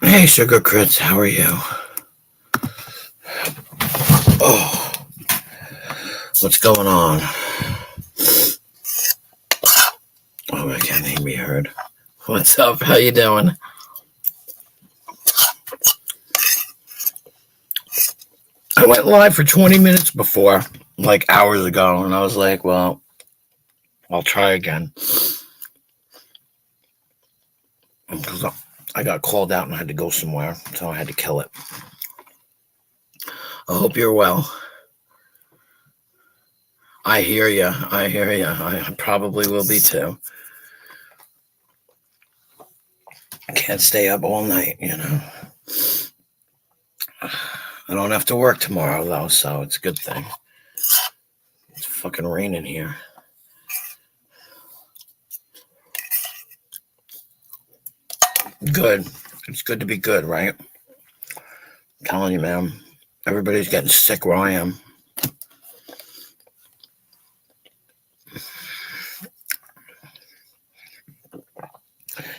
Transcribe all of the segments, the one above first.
Hey, Sugar Crits, how are you? Oh, what's going on? Oh, I can't even be heard. What's up? How you doing? I went live for 20 minutes before, like hours ago, and I was like, well, I'll try again. Because I got called out and I had to go somewhere, so I had to kill it. I hope you're well. I hear you. I hear you. I probably will be too. I can't stay up all night. I don't have to work tomorrow, though, so it's a good thing. It's fucking raining here. Good. It's good to be good, right? I'm telling you, man. Everybody's getting sick where I am.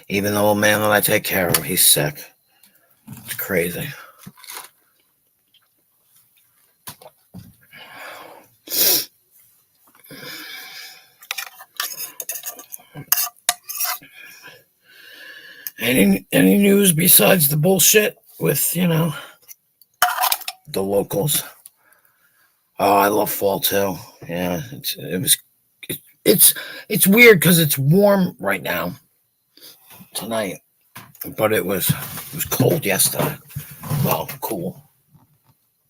Even the old man that I take care of, he's sick. It's crazy. Any news besides the bullshit with, the locals? Oh, I love fall too. Yeah, it's weird because it's warm right now tonight, but it was cold yesterday. Well, cool.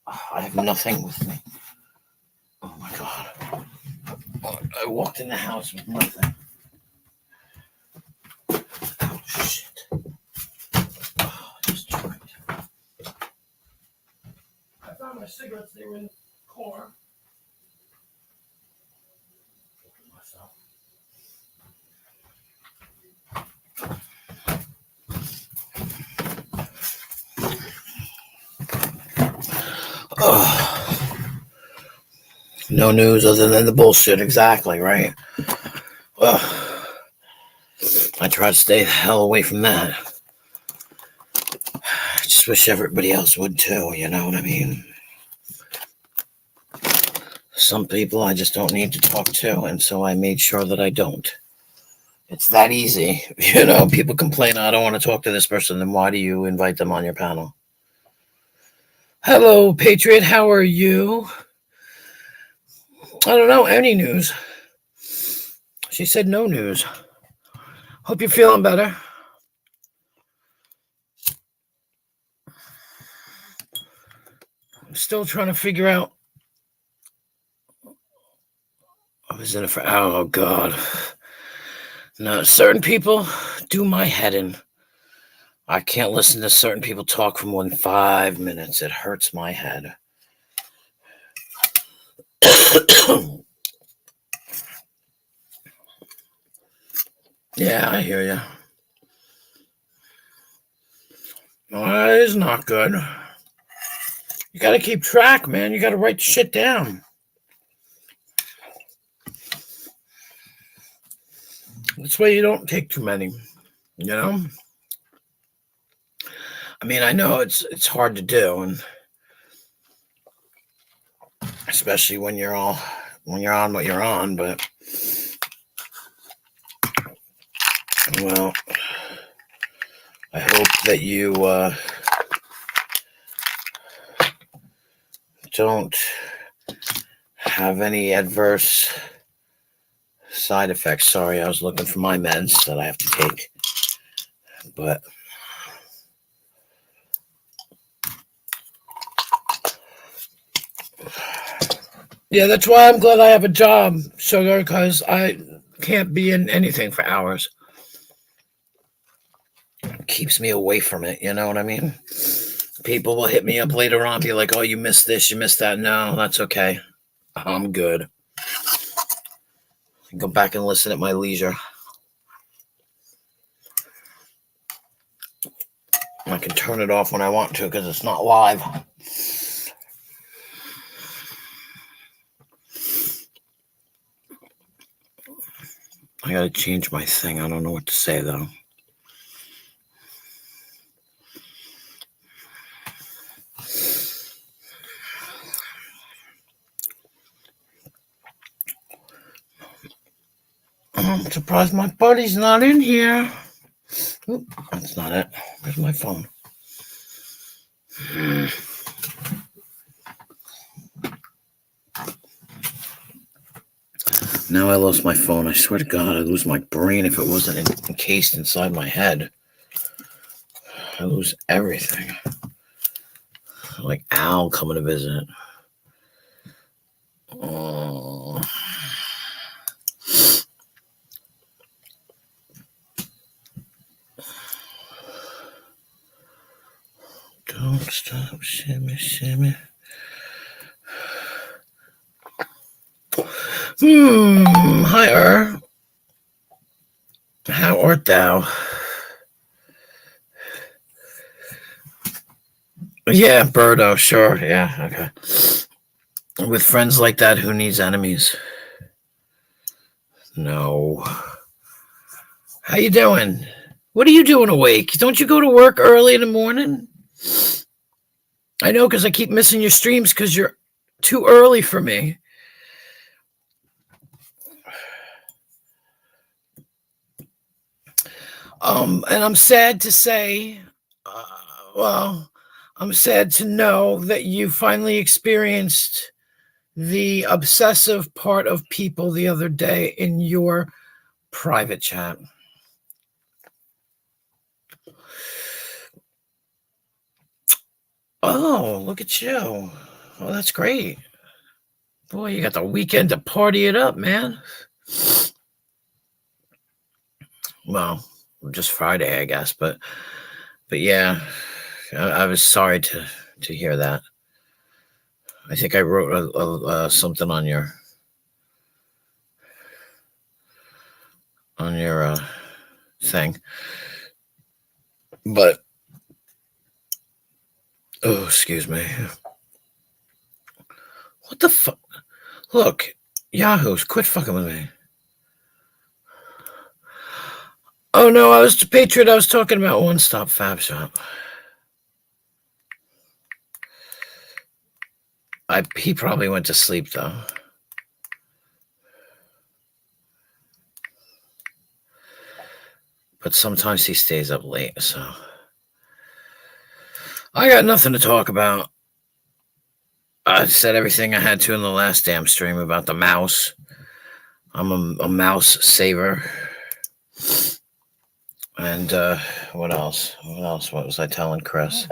I have nothing with me. Oh my god! I walked in the house with nothing. Oh shit! Oh, I just tripped. I found my cigarettes. They were in the car. Myself. Oh, no news other than the bullshit. Exactly right. Well, I try to stay the hell away from that. I just wish everybody else would too. You know what I mean? Some people I just don't need to talk to, and so I made sure that I don't. It's that easy. People complain, I don't want to talk to this person, then why do you invite them on your panel? Hello, Patriot, how are you? I don't know, any news? She said no news. Hope you're feeling better. I'm still trying to figure out. I was in it for, oh, God. No, certain people do my head in. I can't listen to certain people talk for more than 5 minutes. It hurts my head. Yeah, I hear you. No, it's not good. You gotta keep track, man. You gotta write shit down. This way you don't take too many, you know? I mean, I know it's hard to do, and especially when you're on what you're on, but well, I hope that you don't have any adverse side effects. Sorry, I was looking for my meds that I have to take. But yeah, that's why I'm glad I have a job, Sugar, because I can't be in anything for hours. It keeps me away from it, you know what I mean? People will hit me up later on, be like, oh, you missed this, you missed that. No, that's okay. I'm good. Go back and listen at my leisure. I can turn it off when I want to because it's not live. I gotta change my thing. I don't know what to say though. I'm surprised my buddy's not in here. Oop, that's not it. Where's my phone? Now I lost my phone. I swear to God, I'd lose my brain if it wasn't encased inside my head. I lose everything. Like Al coming to visit. Oh. Don't stop, shimmy, shimmy. Hi, how art thou? Yeah, Birdo, sure, yeah, okay. With friends like that, who needs enemies? No. How you doing? What are you doing awake? Don't you go to work early in the morning? I know, because I keep missing your streams because you're too early for me. And I'm sad to say, I'm sad to know that you finally experienced the obsessive part of people the other day in your private chat. Oh, look at you. Oh, that's great. Boy, you got the weekend to party it up, man. Well, just Friday, I guess, but yeah, I was sorry to hear that. I think I wrote something on your thing, but oh, excuse me. What the fuck? Look, Yahoos, quit fucking with me. Oh no, I was the Patriot. I was talking about One Stop Fab Shop. He probably went to sleep though. But sometimes he stays up late, so I got nothing to talk about. I said everything I had to in the last damn stream about the mouse. I'm a mouse saver. And what else? What was I telling Chris?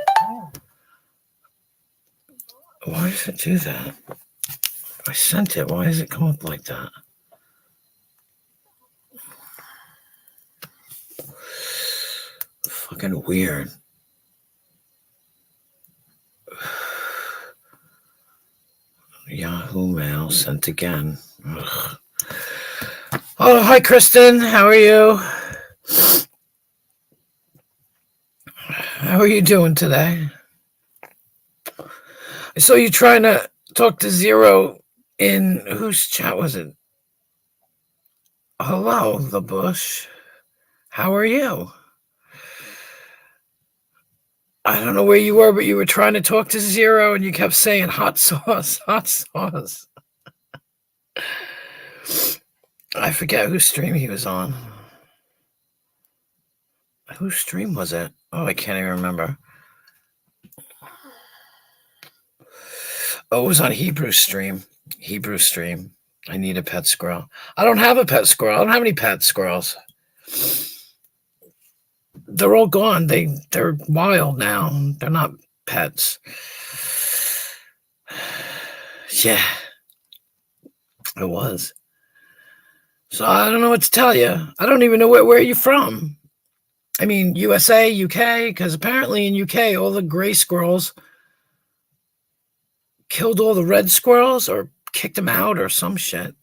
Why does it do that? I sent it. Why does it come up like that? Fucking weird. Yahoo Mail sent again. Ugh. Oh, hi, Kristen. How are you? How are you doing today? I saw you trying to talk to Zero in whose chat was it? Hello, the Bush. How are you? I don't know where you were, but you were trying to talk to Zero and you kept saying hot sauce, hot sauce. I forget whose stream he was on. Whose stream was it? Oh, I can't even remember. Oh, it was on Hebrew's stream. I need a pet squirrel. I don't have a pet squirrel. I don't have any pet squirrels. They're all gone. They're wild now. They're not pets. Yeah, it was. So I don't know what to tell you. I don't even know where you're from. I mean, USA, UK, because apparently in UK, all the gray squirrels killed all the red squirrels or kicked them out or some shit.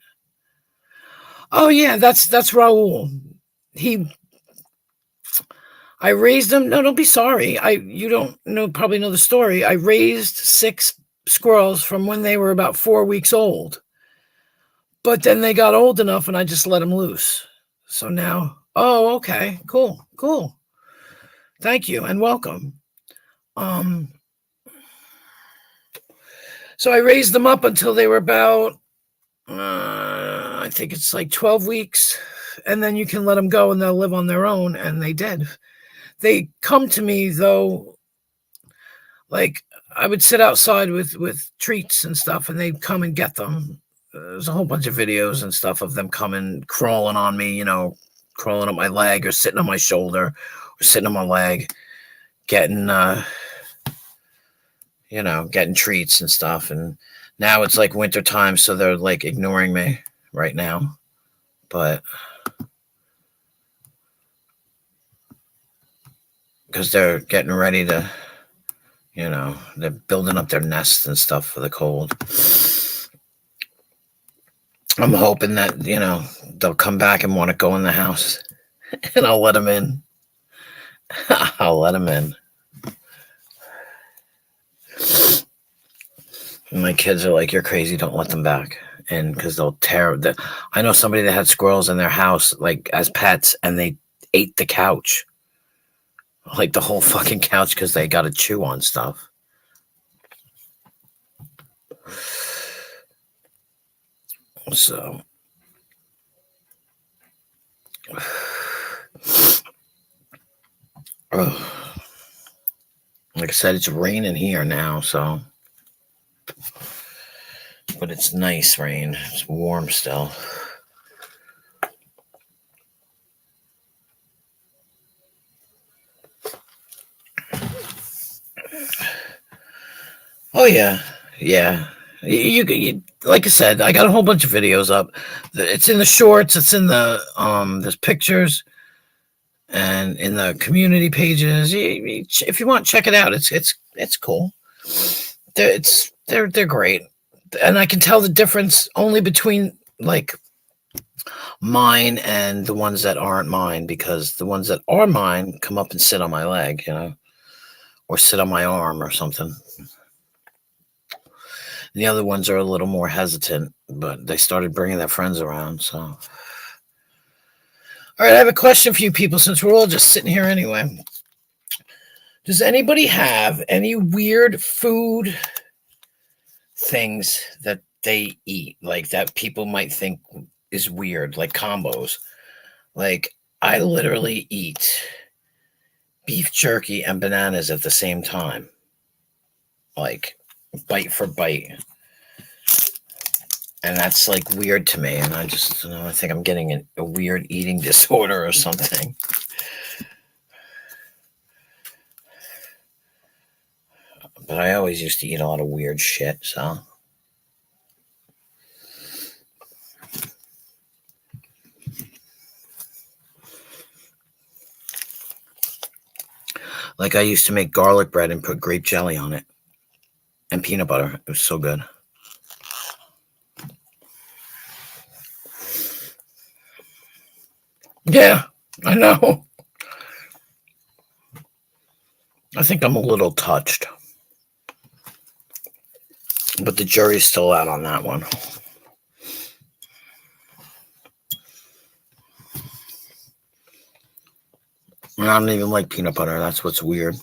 Oh yeah, that's Raul. I raised them. No, don't be sorry. You don't probably know the story. I raised 6 squirrels from when they were about 4 weeks old. But then they got old enough and I just let them loose. So now, oh, okay, cool. Thank you and welcome. So I raised them up until they were about, I think it's like 12 weeks. and then you can let them go and they'll live on their own. And they did. They come to me though, like I would sit outside with treats and stuff, and they'd come and get them. There's a whole bunch of videos and stuff of them coming, crawling on me, crawling up my leg or sitting on my shoulder or sitting on my leg, getting, getting treats and stuff. And now it's like winter time, so they're like ignoring me right now. But because they're getting ready to, they're building up their nests and stuff for the cold. I'm hoping that, they'll come back and want to go in the house and I'll let them in. I'll let them in. And my kids are like, you're crazy. Don't let them back. And because they'll tear I know somebody that had squirrels in their house, like as pets, and they ate the couch. Like the whole fucking couch because they got to chew on stuff. So, like I said, it's raining here now, so. But it's nice rain. It's warm still. Oh yeah, yeah. You like I said, I got a whole bunch of videos up. It's in the shorts. It's in the there's pictures, and in the community pages. If you want, check it out. It's cool. They're great, and I can tell the difference only between like mine and the ones that aren't mine, because the ones that are mine come up and sit on my leg, or sit on my arm or something. The other ones are a little more hesitant, but they started bringing their friends around. So, all right, I have a question for you people, since we're all just sitting here anyway. Does anybody have any weird food things that they eat, like that people might think is weird, like combos? Like, I literally eat beef jerky and bananas at the same time, like bite for bite, and that's like weird to me. And I just, I think I'm getting a weird eating disorder or something. But I always used to eat a lot of weird shit, so. Like I used to make garlic bread and put grape jelly on it and peanut butter. It was so good. Yeah, I know. I think I'm a little touched. But the jury's still out on that one. And I don't even like peanut butter. That's what's weird.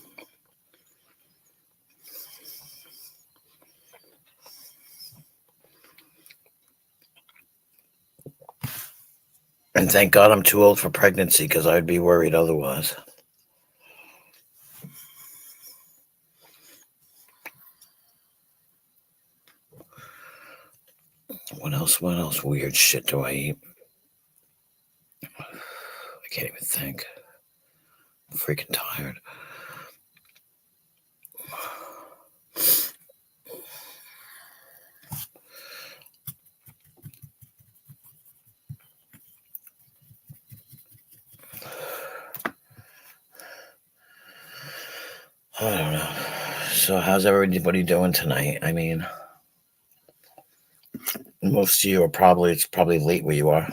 And thank God I'm too old for pregnancy, because I'd be worried otherwise. What else weird shit do I eat? I can't even think. I'm freaking tired. I don't know. So how's everybody doing tonight? I mean, most of you are it's probably late where you are.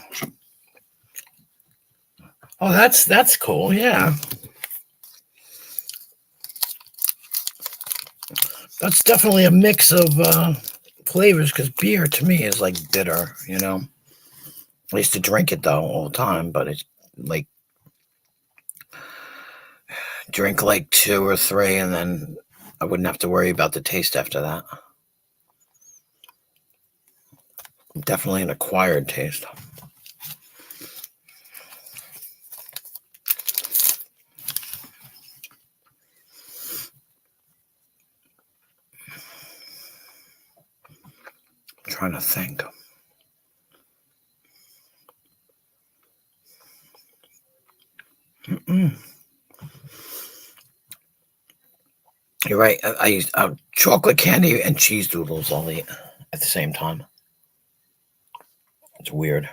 Oh, that's cool. Yeah. That's definitely a mix of flavors, because beer to me is like bitter, I used to drink it though all the time, but it's like drink like 2 or 3 and then I wouldn't have to worry about the taste after that. Definitely an acquired taste. trying to think. You're right. I used chocolate candy and cheese doodles I'll eat at the same time. It's weird.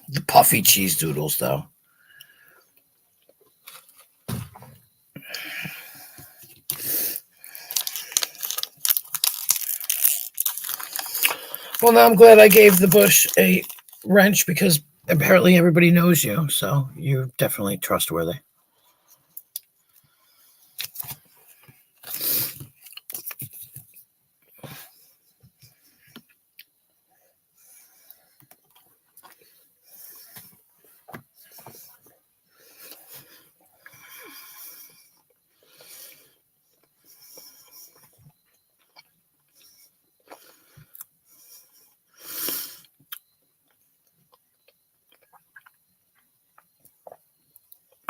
The puffy cheese doodles, though. Well, now I'm glad I gave the bush a wrench because apparently everybody knows you, so you're definitely trustworthy.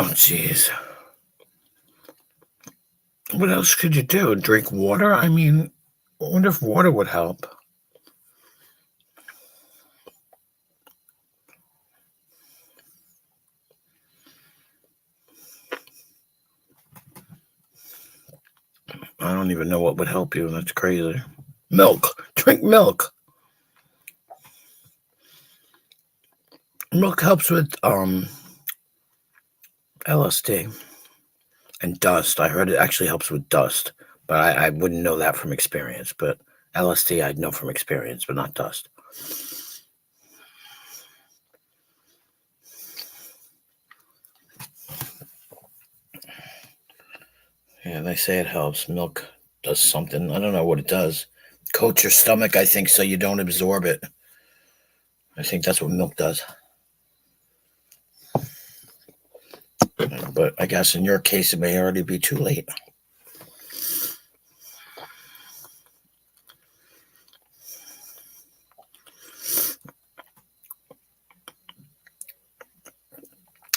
Oh, jeez. What else could you do? Drink water? I mean, I wonder if water would help. I don't even know what would help you. That's crazy. Milk. Drink milk. Milk helps with LSD and dust. I heard it actually helps with dust, but I wouldn't know that from experience. But LSD I'd know from experience, but not dust. Yeah, they say it helps. Milk does something. I don't know what it does. Coats your stomach, I think, so you don't absorb it. I think that's what milk does. But I guess in your case, it may already be too late.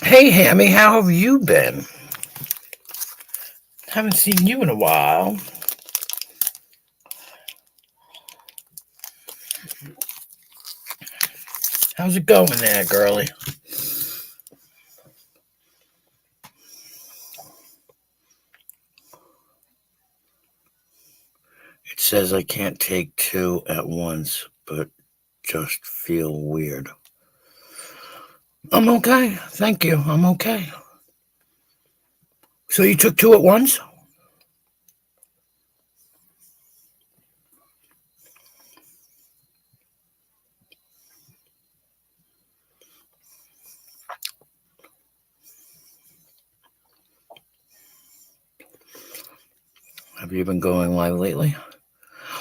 Hey, Hammy, how have you been? Haven't seen you in a while. How's it going there, girlie? It says I can't take two at once, but just feel weird. I'm okay. Thank you. I'm okay. So you took two at once? Have you been going live lately?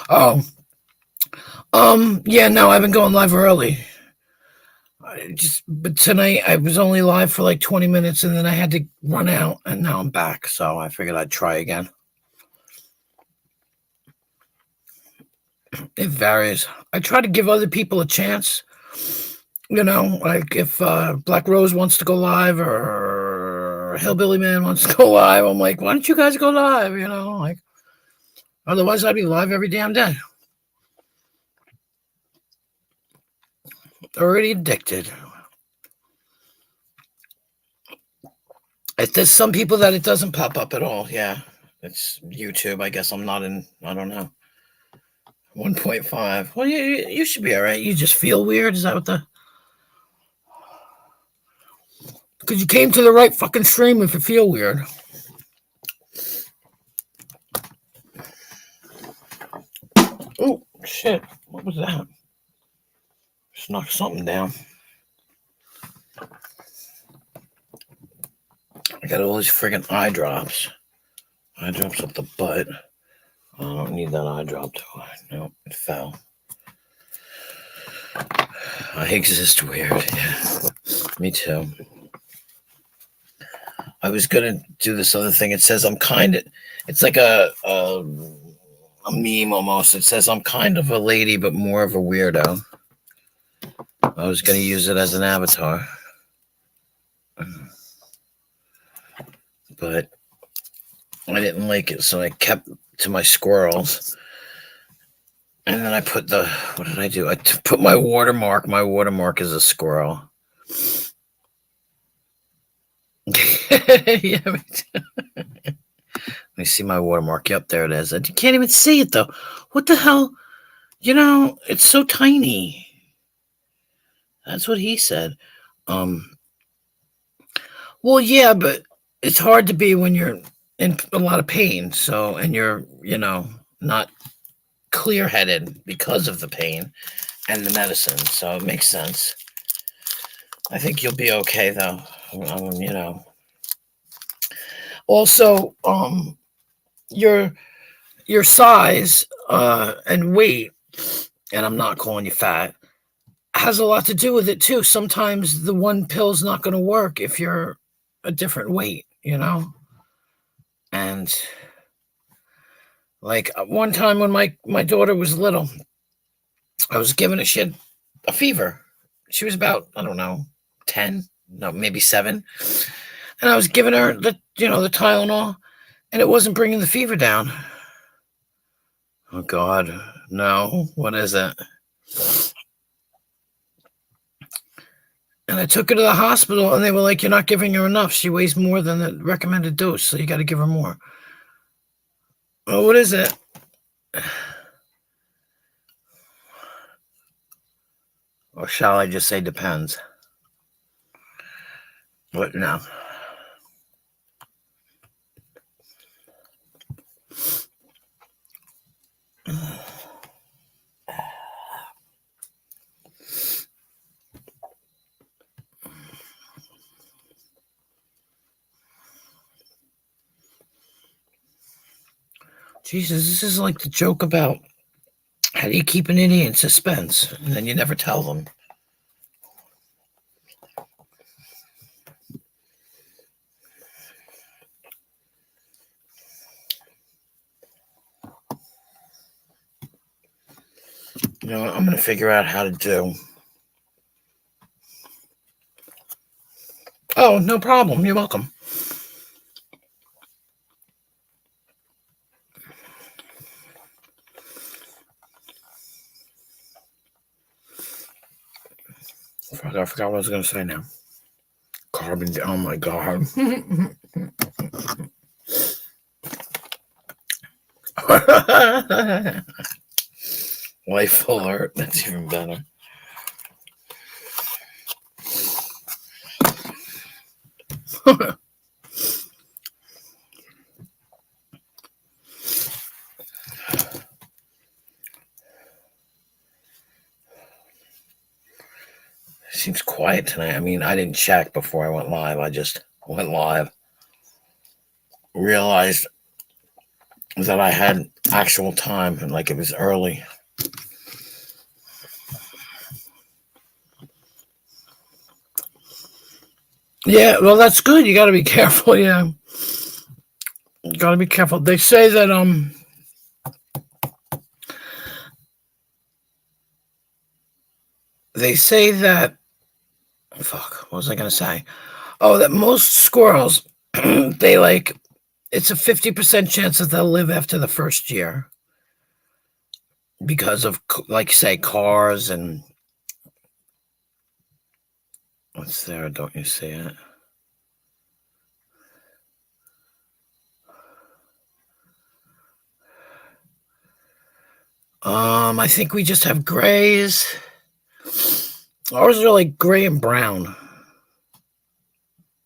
Oh, yeah, no, I've been going live early. But tonight I was only live for like 20 minutes and then I had to run out and now I'm back. So I figured I'd try again. It varies. I try to give other people a chance. You know, like if Black Rose wants to go live or Hillbilly Man wants to go live, I'm like, why don't you guys go live? You know, like otherwise I'd be live every damn day. Already addicted. There's some people that it doesn't pop up at all. Yeah, it's YouTube. I guess I'm not in. I don't know. 1.5. Well, you should be all right. You just feel weird. Is that what the? Because you came to the right fucking stream if you feel weird. Oh shit! What was that? Just knocked something down. I got all these friggin' eye drops. Eye drops up the butt. I don't need that eye drop, do I? No, it fell. I exist weird. Yeah. Me too. I was gonna do this other thing. It says I'm kind of. It's like a meme almost. It says I'm kind of a lady, but more of a weirdo. I was gonna use it as an avatar, but I didn't like it, so I kept to my squirrels. And then I put what did I do? I put my watermark. My watermark is a squirrel. Yeah, let me see my watermark. Yep, there it is. You can't even see it though. What the hell? It's so tiny. That's what he said. Well, yeah, but it's hard to be when you're in a lot of pain. So, and you're, not clear-headed because of the pain and the medicine. So it makes sense. I think you'll be okay, though. Also, your size and weight, and I'm not calling you fat, has a lot to do with it too. Sometimes the one pill's not going to work if you're a different weight, And like one time when my daughter was little, I was giving her, she had a fever. She was about, I don't know, 10, no, maybe 7. And I was giving her the Tylenol, and it wasn't bringing the fever down. Oh God, no. What is it? And I took her to the hospital, and they were like, "You're not giving her enough. She weighs more than the recommended dose, so you got to give her more." Oh, what is it? Or shall I just say depends? But no. Jesus, this is like the joke about how do you keep an idiot in suspense, and then you never tell them. You know what? I'm going to figure out how to do. Oh, no problem. You're welcome. I forgot what I was going to say now. Carbon. Oh my God. Life alert. That's even better. Seems quiet tonight. I mean, I didn't check before I went live. I just went live. Realized that I had actual time and like it was early. Yeah, well, that's good. You got to be careful. Yeah, you got to be careful. They say that fuck, what was I gonna say? Oh, that most squirrels, they like, it's a 50% chance that they'll live after the first year because of, like, say, cars and what's there? Don't you see it? I think we just have grays. Ours are like gray and brown.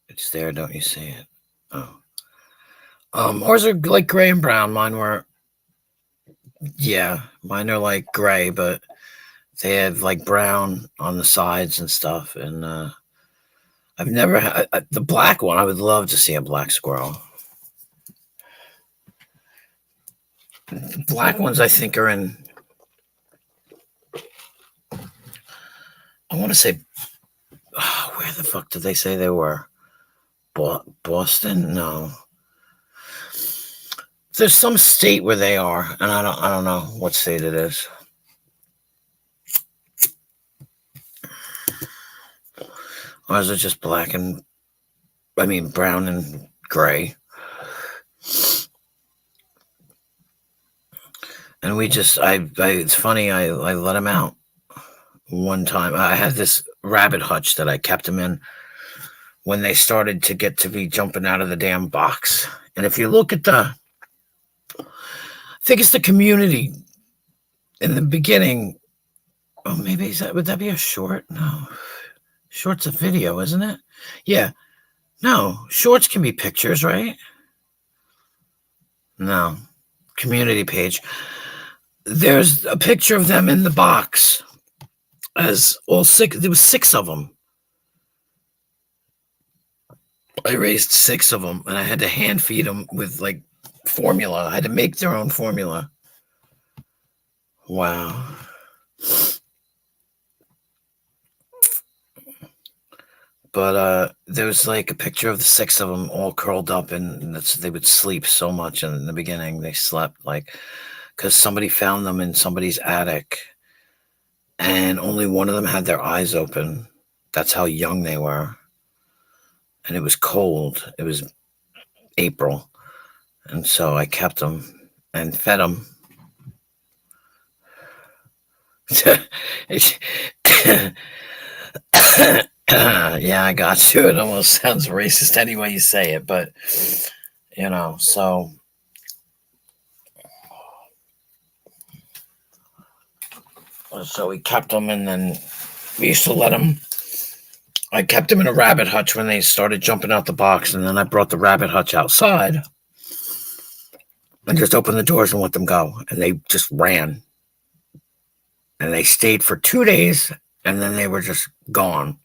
It's there, don't you see it? Oh. Ours are like gray and brown. Mine are like gray, but they have like brown on the sides and stuff. And I've never had the black one. I would love to see a black squirrel. The black ones, I think, are in. I want to say, where the fuck did they say they were? Boston? No. There's some state where they are, and I don't know what state it is. Ours are just brown and gray. And we just, it's funny, I let him out one time. I had this rabbit hutch that I kept him in when they started to get to be jumping out of the damn box. And if you look at I think it's the community in the beginning. Oh, maybe would that be a short? No. Short's a video, isn't it? Yeah. No, shorts can be pictures, right? No. Community page. There's a picture of them in the box as all six. There was 6 of them. I raised 6 of them, and I had to hand feed them with like formula. I had to make their own formula. Wow. But there was like a picture of the 6 of them all curled up, and they would sleep so much. And in the beginning, they slept like because somebody found them in somebody's attic, and only one of them had their eyes open. That's how young they were. And it was cold. It was April. And so I kept them and fed them. Yeah, I got you. It almost sounds racist any way you say it, but so we kept them, and then we used to let them. I kept them in a rabbit hutch when they started jumping out the box, and then I brought the rabbit hutch outside and just opened the doors and let them go, and they just ran. And they stayed for 2 days, and then they were just gone.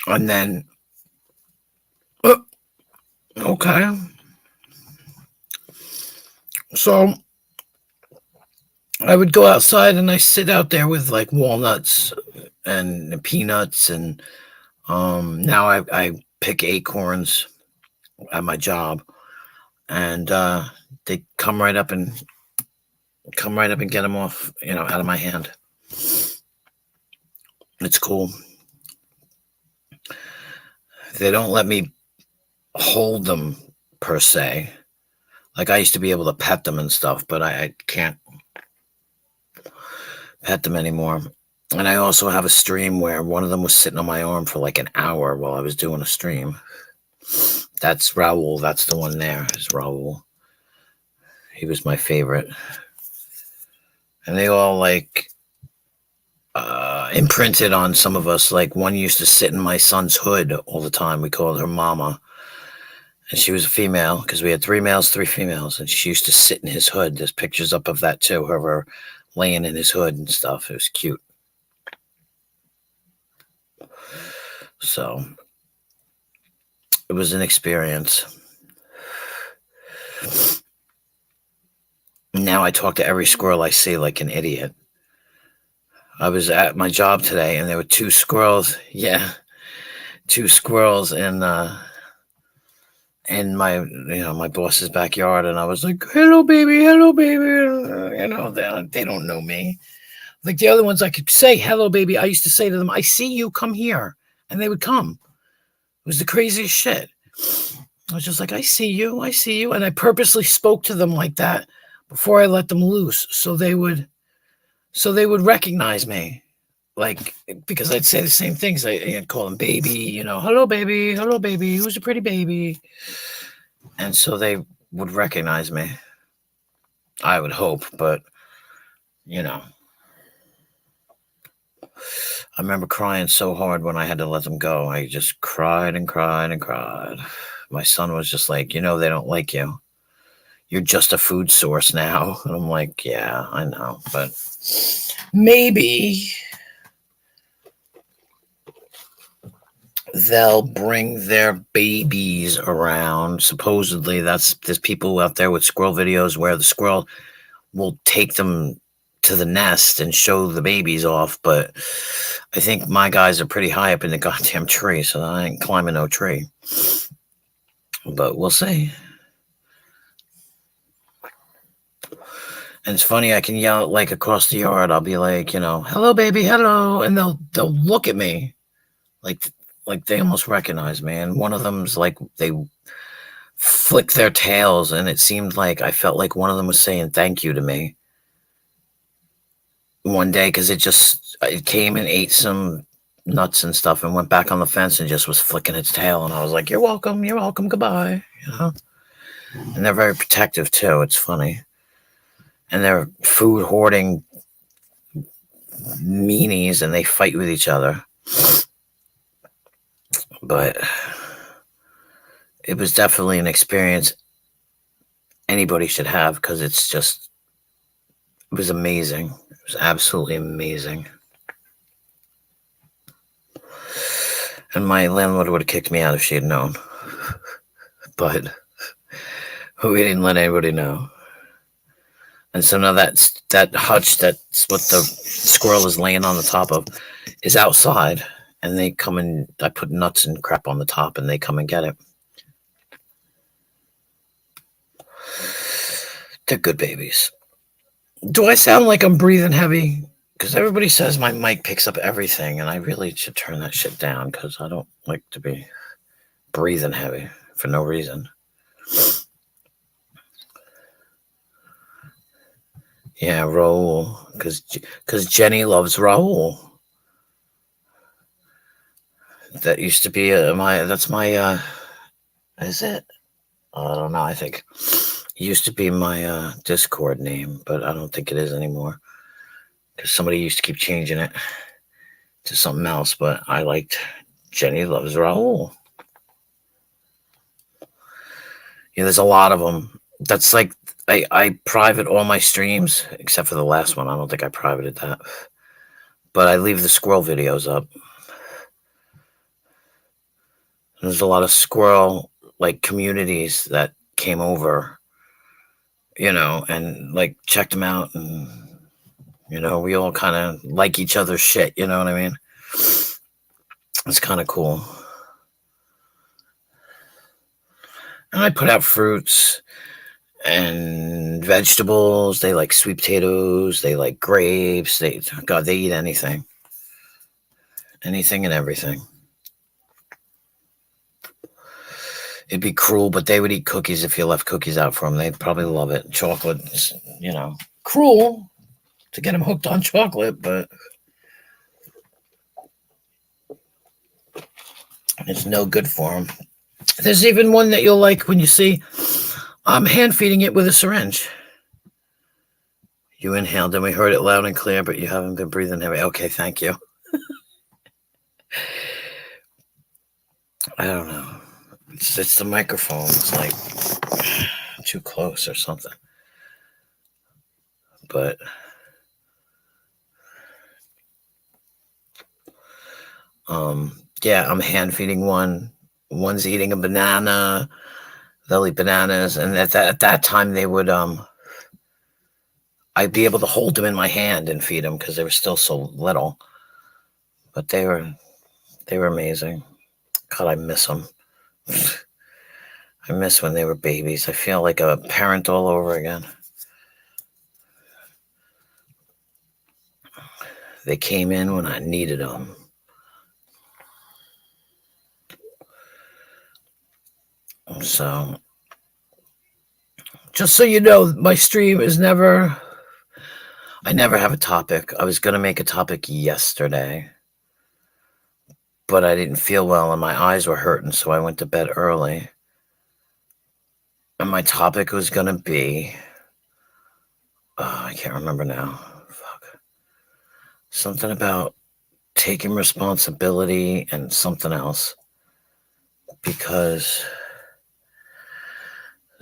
And then, okay. So I would go outside, and I sit out there with like walnuts and peanuts, and now I pick acorns at my job, and they come right up and get them off, out of my hand. It's cool. They don't let me hold them per se. Like I used to be able to pet them and stuff, but I can't pet them anymore. And I also have a stream where one of them was sitting on my arm for like an hour while I was doing a stream. That's Raul. That's the one there. Is Raul. He was my favorite. And they all like imprinted on some of us. Like one used to sit in my son's hood all the time. We called her Mama. And she was a female because we had 3 males, 3 females. And she used to sit in his hood. There's pictures up of that too, of her laying in his hood and stuff. It was cute. So it was an experience. Now I talk to every squirrel I see like an idiot. I was at my job today, and there were 2 squirrels. Yeah, 2 squirrels in my my boss's backyard, and I was like, "Hello, baby, hello, baby." They don't know me. Like the other ones, I could say, "Hello, baby." I used to say to them, "I see you. Come here," and they would come. It was the craziest shit. I was just like, "I see you, I see you," and I purposely spoke to them like that before I let them loose, so they would recognize me, like, because I'd say the same things. I'd call them baby, "Hello, baby, hello, baby, who's a pretty baby?" And so they would recognize me. I would hope, but I remember crying so hard when I had to let them go. I just cried and cried and cried. My son was just like, they don't like you. You're just a food source now. And I'm like, yeah, I know, but maybe they'll bring their babies around. Supposedly there's people out there with squirrel videos where the squirrel will take them to the nest and show the babies off. But I think my guys are pretty high up in the goddamn tree, so I ain't climbing no tree. But we'll see. And it's funny, I can yell like across the yard. I'll be like, "Hello, baby, hello," and they'll look at me like they almost recognize me. And one of them's like flick their tails, and it seemed like I felt like one of them was saying thank you to me one day, because it came and ate some nuts and stuff and went back on the fence and just was flicking its tail, and I was like, you're welcome, goodbye, and they're very protective too. It's funny. And they're food hoarding meanies, and they fight with each other. But it was definitely an experience anybody should have, because it was amazing. It was absolutely amazing. And my landlord would have kicked me out if she had known. But we didn't let anybody know. And so now that hutch, that's what the squirrel is laying on the top of, is outside. And they come and I put nuts and crap on the top, and they come and get it. They're good babies. Do I sound like I'm breathing heavy? Because everybody says my mic picks up everything, and I really should turn that shit down, because I don't like to be breathing heavy for no reason. Yeah, Raul, because Jenny loves Raul. That used to be that's my is it? I don't know. I think it used to be my Discord name, but I don't think it is anymore, because somebody used to keep changing it to something else. But I liked Jenny loves Raul. Yeah, there's a lot of them. That's like I private all my streams except for the last one. I don't think I privated that, but I leave the squirrel videos up. There's a lot of squirrel like communities that came over, and like checked them out, and we all kind of like each other's shit. You know what I mean? It's kind of cool. And I put out fruits and vegetables. They like sweet potatoes. They like grapes. They eat anything and everything. It'd be cruel, but they would eat cookies if you left cookies out for them. They'd probably love it. Chocolate, cruel to get them hooked on chocolate, but it's no good for them. There's even one that you'll like when you see. I'm hand feeding it with a syringe. You inhaled, and we heard it loud and clear, but you haven't been breathing heavy. Okay, thank you. I don't know. It's the microphone. It's like too close or something. But yeah, I'm hand feeding one. One's eating a banana. They'll eat bananas, and at that time they would I'd be able to hold them in my hand and feed them, because they were still so little. But they were amazing. God, I miss them. I miss when they were babies. I feel like a parent all over again. They came in when I needed them. So, just so you know, my stream is never... I never have a topic. I was going to make a topic yesterday, but I didn't feel well and my eyes were hurting, so I went to bed early. And my topic was going to be... I can't remember now. Fuck. Something about taking responsibility and something else. Because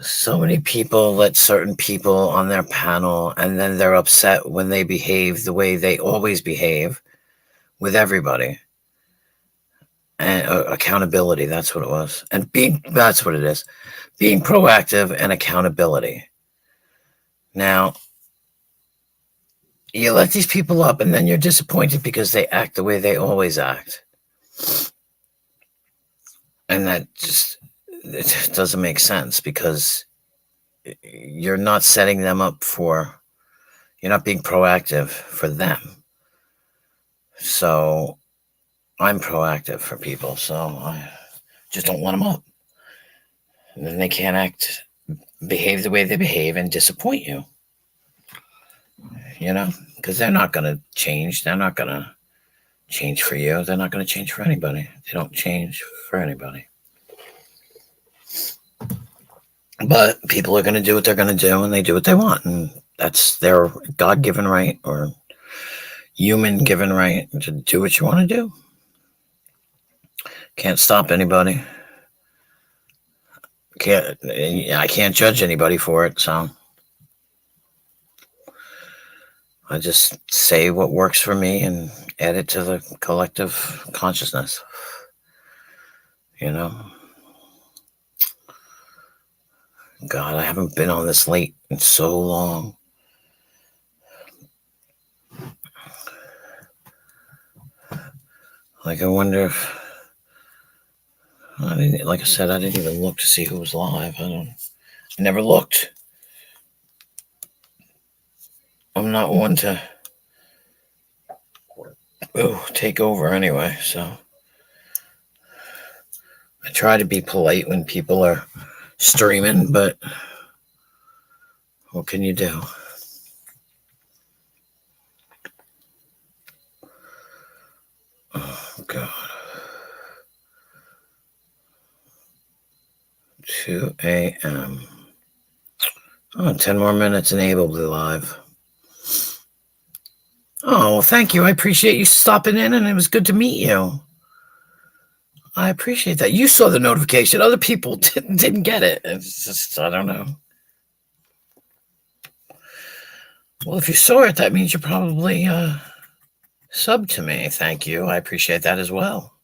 so many people let certain people on their panel, and then they're upset when they behave the way they always behave with everybody. And accountability, that's what it was. And that's what it is. Being proactive and accountability. Now, you let these people up, and then you're disappointed because they act the way they always act. And that just... it doesn't make sense, because you're not setting them up for... you're not being proactive for them. So I'm proactive for people, so I just don't let them up. And then they can't behave the way they behave and disappoint you. Because they're not going to change. They're not going to change for you. They're not going to change for anybody. They don't change for anybody. But people are going to do what they're going to do, and they do what they want. And that's their God-given right or human-given right to do what you want to do. Can't stop anybody. I can't judge anybody for it, so I just say what works for me and add it to the collective consciousness. God, I haven't been on this late in so long. Like, I wonder if like I said, I didn't even look to see who was live. I never looked. I'm not one to take over anyway, so I try to be polite when people are streaming, but what can you do? Oh, God. 2 a.m. 10 more minutes and Abel will be live. Oh, well, thank you. I appreciate you stopping in, and it was good to meet you. I appreciate that. You saw the notification. Other people didn't get it. It's just, I don't know. Well, if you saw it, that means you probably subbed to me. Thank you. I appreciate that as well.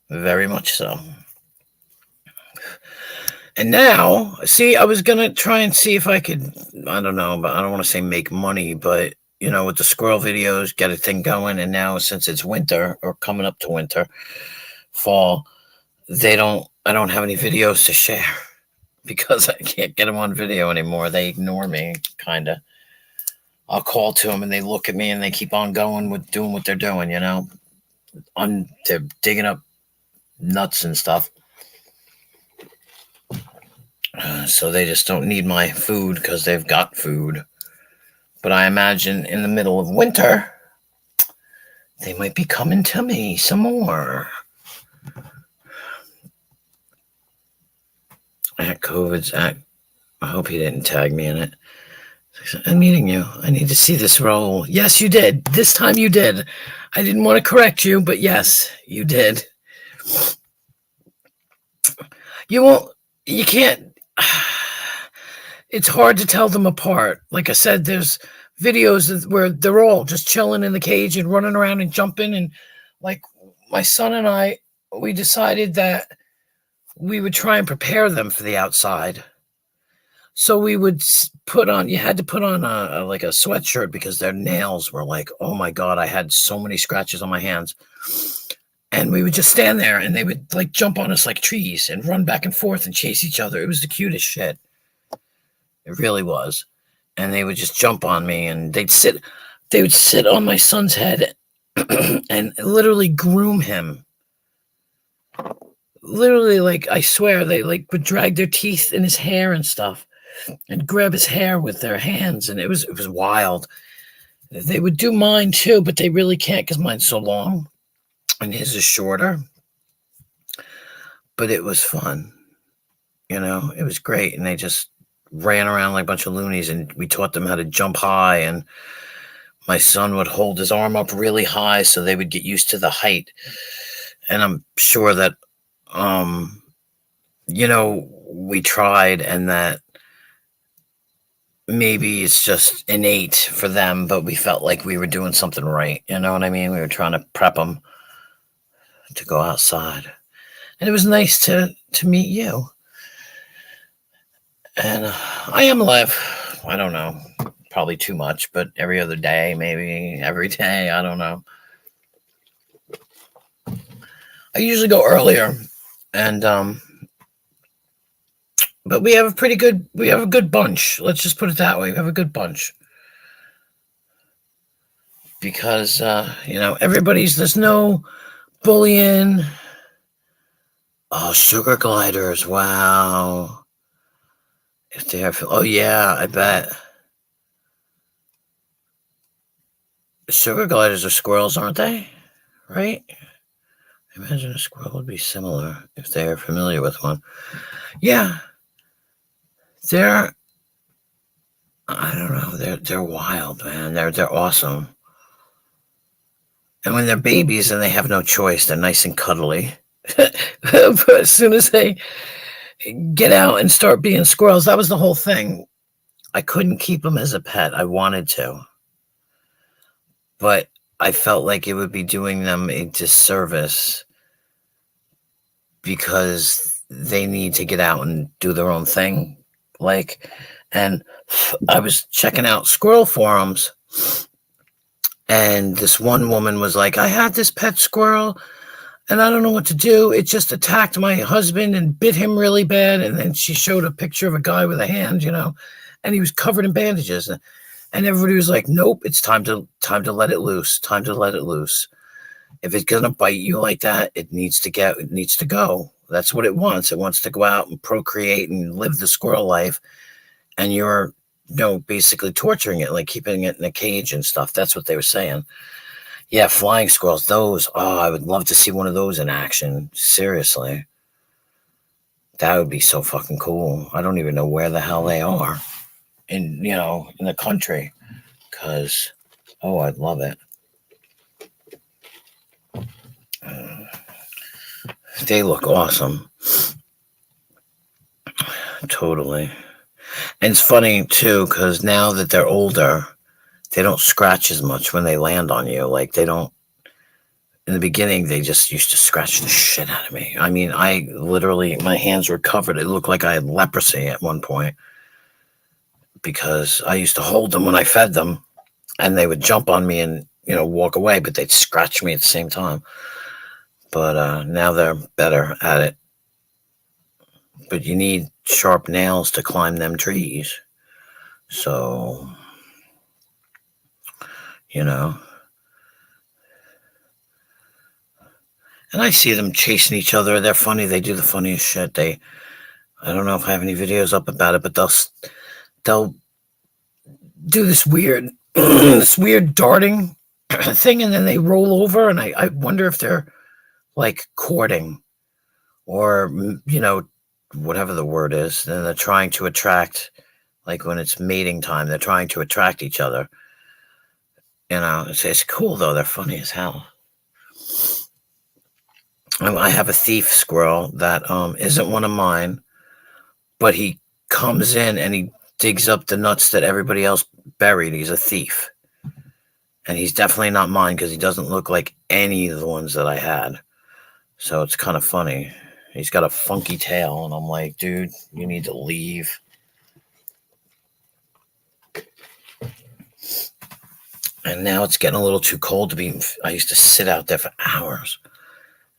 Very much so. And now, see, I was going to try and see if I could, I don't know, but I don't want to say make money, but, with the squirrel videos, get a thing going. And now, since it's winter or coming up to winter, fall, I don't have any videos to share because I can't get them on video anymore. They ignore me, kind of. I'll call to them and they look at me and they keep on going with doing what they're doing, they're digging up nuts and stuff. So they just don't need my food because they've got food. But I imagine in the middle of winter, they might be coming to me some more. At COVID's Act. I hope he didn't tag me in it. I'm meeting you. I need to see this roll. Yes, you did. This time you did. I didn't want to correct you, but yes, you did. You can't. It's hard to tell them apart. Like I said, there's videos where they're all just chilling in the cage and running around and jumping. And like my son and I, we decided that we would try and prepare them for the outside. So we would you had to put on a sweatshirt because their nails were like, oh my God, I had so many scratches on my hands. And we would just stand there and they would like jump on us like trees and run back and forth and chase each other. It was the cutest shit. It really was. And they would just jump on me and they would sit on my son's head and literally groom him. Literally, like, I swear, they like would drag their teeth in his hair and stuff and grab his hair with their hands. And it was wild. They would do mine too, but they really can't because mine's so long and his is shorter. But it was fun. It was great. And they just ran around like a bunch of loonies and we taught them how to jump high. And my son would hold his arm up really high so they would get used to the height. And I'm sure that, we tried and that maybe it's just innate for them, but we felt like we were doing something right. You know what I mean? We were trying to prep them to go outside. And it was nice to meet you. And I am live. I don't know. Probably too much, but every other day, maybe every day. I don't know. I usually go earlier. And, but we have a good bunch. Let's just put it that way. We have a good bunch. Because, there's no bullying. Oh, sugar gliders. Wow. If they have, oh yeah, I bet. Sugar gliders are squirrels, aren't they? Right? I imagine a squirrel would be similar if they are familiar with one. Yeah, they're, I don't know, they're wild, man. They're awesome. And when they're babies and they have no choice, they're nice and cuddly. But as soon as they get out and start being squirrels, that was the whole thing. I couldn't keep them as a pet. I wanted to, but I felt like it would be doing them a disservice because they need to get out and do their own thing. Like, and I was checking out squirrel forums, and this one woman was like, I had this pet squirrel and I don't know what to do. It just attacked my husband and bit him really bad. And then she showed a picture of a guy with a hand, and he was covered in bandages. And everybody was like, nope, it's time to let it loose. Time to let it loose. If it's gonna bite you like that, it needs to go. That's what it wants. It wants to go out and procreate and live the squirrel life. And you're, basically torturing it, like keeping it in a cage and stuff. That's what they were saying. Yeah, flying squirrels, those, I would love to see one of those in action. Seriously. That would be so fucking cool. I don't even know where the hell they are in the country. Because, I'd love it. They look awesome. Totally. And it's funny, too, because now that they're older, they don't scratch as much when they land on you. Like, they don't. In the beginning, they just used to scratch the shit out of me. I mean, I literally, my hands were covered. It looked like I had leprosy at one point because I used to hold them when I fed them, and they would jump on me and, walk away, but they'd scratch me at the same time. But now they're better at it. But you need sharp nails to climb them trees. So, And I see them chasing each other. They're funny. They do the funniest shit. I don't know if I have any videos up about it, but they'll do this weird darting thing, and then they roll over, and I wonder if they're like courting or whatever the word is. Then they're trying to attract, like when it's mating time, they're trying to attract each other. It's cool though. They're funny as hell. I have a thief squirrel that isn't one of mine, but he comes in and he digs up the nuts that everybody else buried. He's a thief. And he's definitely not mine because he doesn't look like any of the ones that I had. So it's kind of funny. He's got a funky tail, and I'm like, dude, you need to leave. And now it's getting a little too cold to be. I used to sit out there for hours,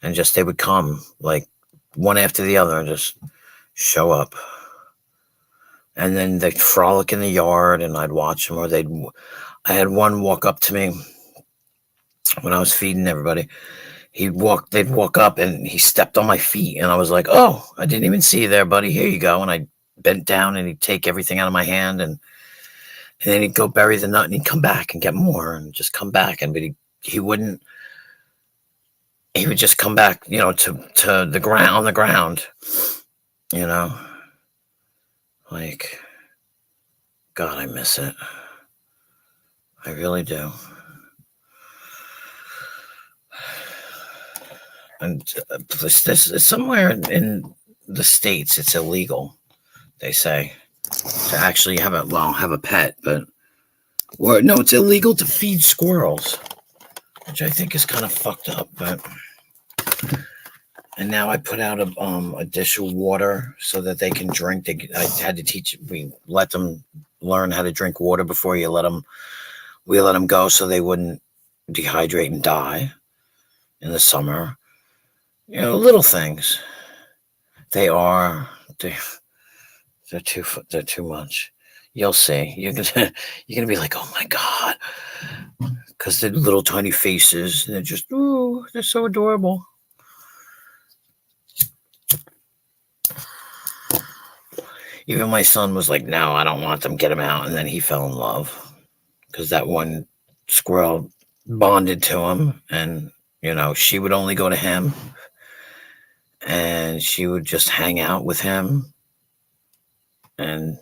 and they would come like one after the other and just show up. And then they'd frolic in the yard, and I'd watch them. Or I had one walk up to me when I was feeding everybody. They'd walk up, and he stepped on my feet, and I was like, oh, I didn't even see you there, buddy. Here you go. And I bent down, and he'd take everything out of my hand, and then he'd go bury the nut, and he'd come back and get more, and just come back. But he wouldn't. He would just come back, to the ground, on the ground, like, God, I miss it. I really do. And this somewhere in the States, it's illegal, they say, to actually have a pet, no, it's illegal to feed squirrels, which I think is kind of fucked up. And now I put out a dish of water so that they can drink. I had to we let them learn how to drink water before we let them go, so they wouldn't dehydrate and die in the summer. Little things. They're too much. You'll see. You're gonna be like, oh my God, because they're little tiny faces, and they're so adorable. Even my son was like, no, I don't want them, get him out. And then he fell in love because that one squirrel bonded to him. And, she would only go to him and she would just hang out with him. And,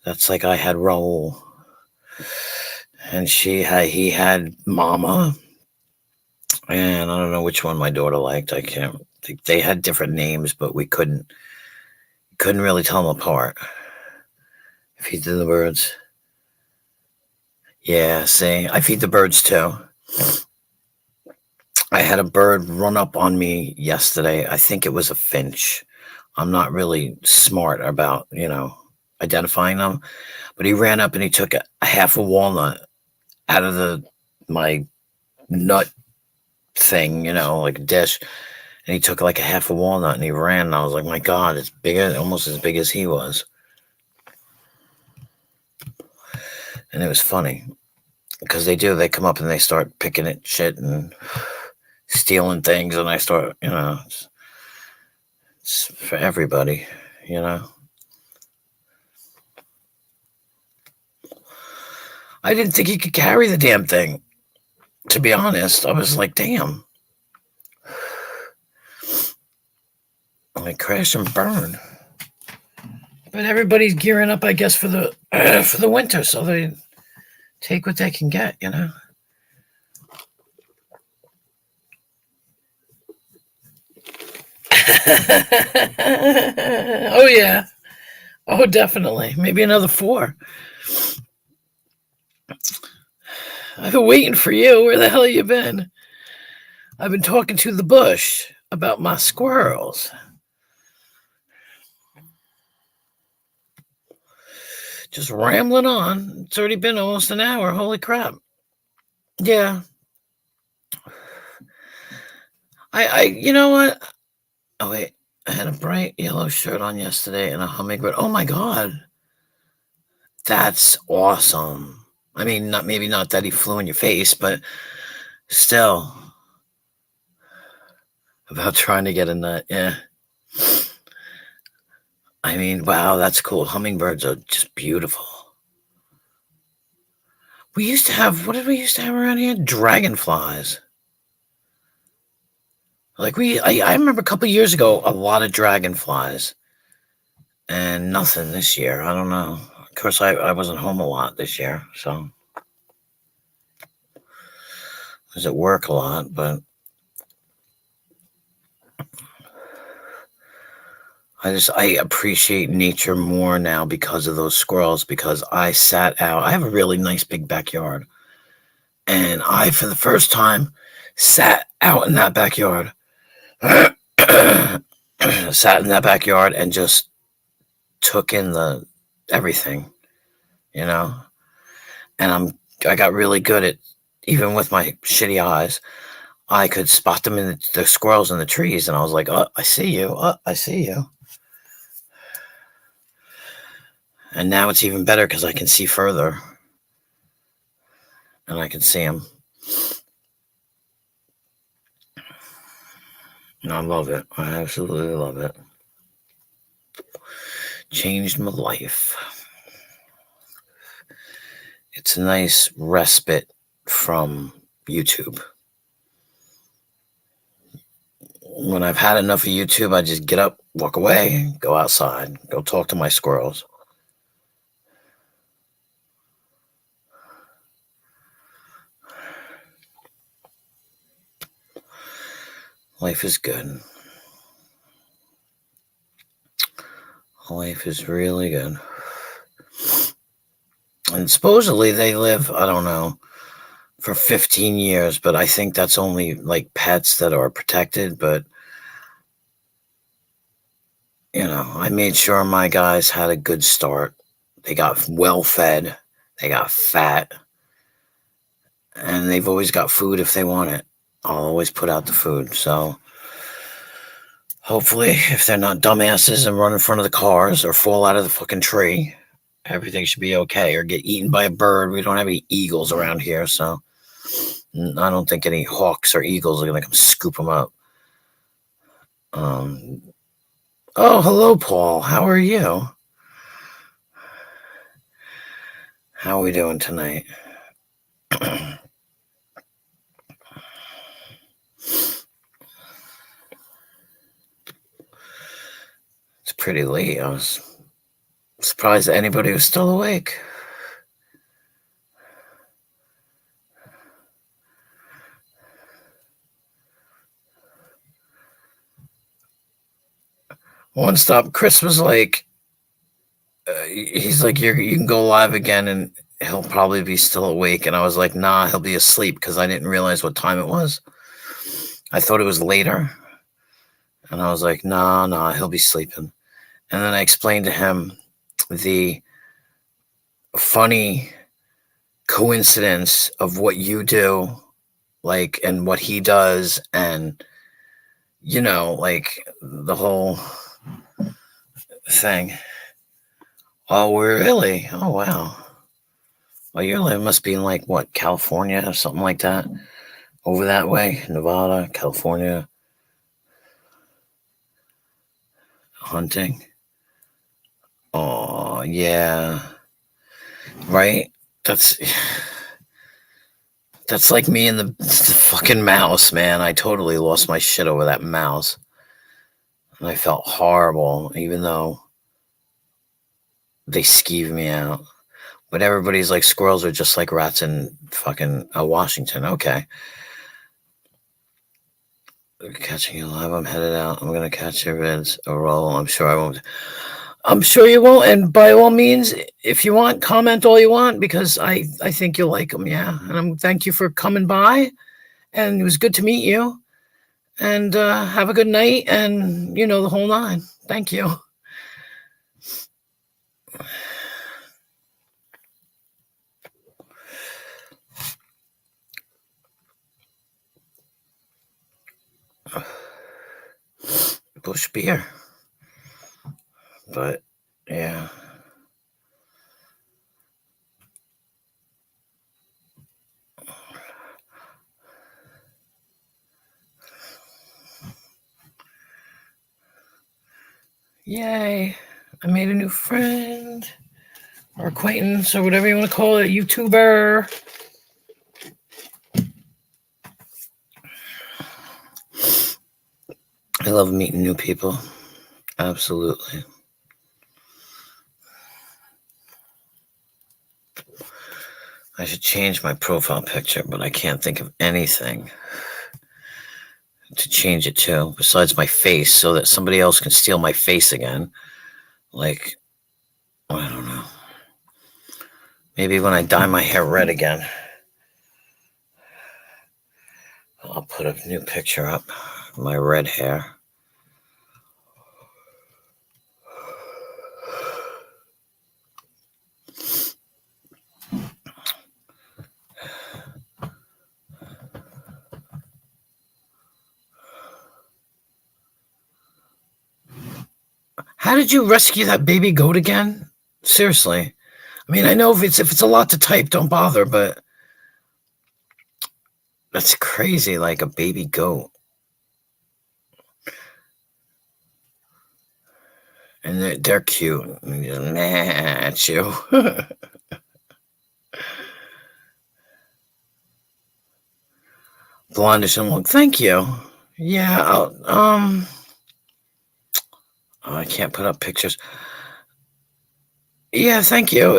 that's like I had Raul. And he had Mama. And I don't know which one my daughter liked. I can't think. They had different names, but we couldn't really tell them apart. Feed the birds. Yeah, see, I feed the birds too. I had a bird run up on me yesterday. I think it was a finch. I'm not really smart about, identifying them. But he ran up and he took a half a walnut out of my nut thing, like a dish. And he took like a half a walnut and he ran. And I was like, my God, it's bigger, almost as big as he was. And it was funny because they come up and they start picking at shit and stealing things. And I start, it's for everybody, I didn't think he could carry the damn thing. To be honest, I was like, damn. I crash and burn. But everybody's gearing up, I guess, for the winter, so they take what they can get, Oh yeah. Oh, definitely. Maybe another 4. I've been waiting for you. Where the hell you been? I've been talking to the bush about my squirrels. Just rambling on. It's already been almost an hour. Holy crap. Yeah. You know what? Oh, wait. I had a bright yellow shirt on yesterday and a hummingbird. Oh, my God. That's awesome. I mean, maybe not that he flew in your face, but still. About trying to get a nut. Yeah. I mean, wow, that's cool. Hummingbirds are just beautiful. We used to have, what did we used to have around here? Dragonflies. Like I remember a couple of years ago, a lot of dragonflies. And nothing this year. I don't know. Of course, I wasn't home a lot this year, so. I was at work a lot, but. I appreciate nature more now because of those squirrels, because I sat out. I have a really nice big backyard. And I, for the first time, sat out in that backyard. Sat in that backyard and just took in everything, And I got really good at, even with my shitty eyes, I could spot them in the squirrels in the trees. And I was like, oh, I see you. Oh, I see you. And now it's even better because I can see further. And I can see them. And I love it. I absolutely love it. Changed my life. It's a nice respite from YouTube. When I've had enough of YouTube, I just get up, walk away, go outside, go talk to my squirrels. Life is good. Life is really good. And supposedly they live, I don't know, for 15 years, but I think that's only like pets that are protected. But, I made sure my guys had a good start. They got well fed, they got fat, and they've always got food if they want it. I'll always put out the food. So hopefully, if they're not dumbasses and run in front of the cars or fall out of the fucking tree, everything should be okay, or get eaten by a bird. We don't have any eagles around here, so I don't think any hawks or eagles are going to come scoop them up. Oh, hello, Paul. How are you? How are we doing tonight? It's pretty late. I was surprised that anybody was still awake. One stop. Chris was like, he's like, you can go live again and he'll probably be still awake. And I was like, nah, he'll be asleep because I didn't realize what time it was. I thought it was later. And I was like, nah, he'll be sleeping. And then I explained to him the funny coincidence of what you do, like, and what he does, and, like the whole thing. Oh, really? Oh, wow. Well, must be in like what, California or something like that? Over that way, Nevada, California, hunting. Oh, yeah. Right? That's that's like me and the fucking mouse, man. I totally lost my shit over that mouse. And I felt horrible, even though they skeeved me out. But everybody's like, squirrels are just like rats in fucking Washington. Okay. Catching you live. I'm headed out. I'm going to catch your vids a roll. I'm sure I won't. I'm sure you won't. And by all means, if you want, comment all you want because I think you'll like them. Yeah. And thank you for coming by. And it was good to meet you. And have a good night. And, the whole nine. Thank you. Bush beer. But, yeah. Yay. I made a new friend or acquaintance or whatever you want to call it, YouTuber. I love meeting new people. Absolutely. I should change my profile picture, but I can't think of anything to change it to besides my face so that somebody else can steal my face again. Like, I don't know. Maybe when I dye my hair red again, I'll put a new picture up. My red hair. How did you rescue that baby goat again? Seriously. I mean, I know if it's a lot to type, don't bother, but that's crazy, like a baby goat. And they're cute. And just at you. Blondish and look. Thank you. Yeah, oh, I can't put up pictures. Yeah, thank you.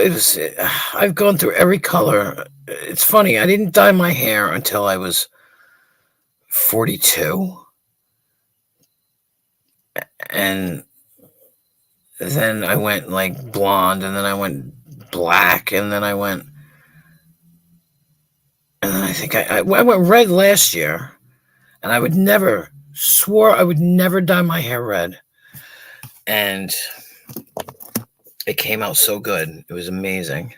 I've gone through every color. It's funny, I didn't dye my hair until I was 42. And then I went like blonde, and then I went black, and then I went. And then I think I went red last year, and I swore I would never dye my hair red. And it came out so good. It was amazing.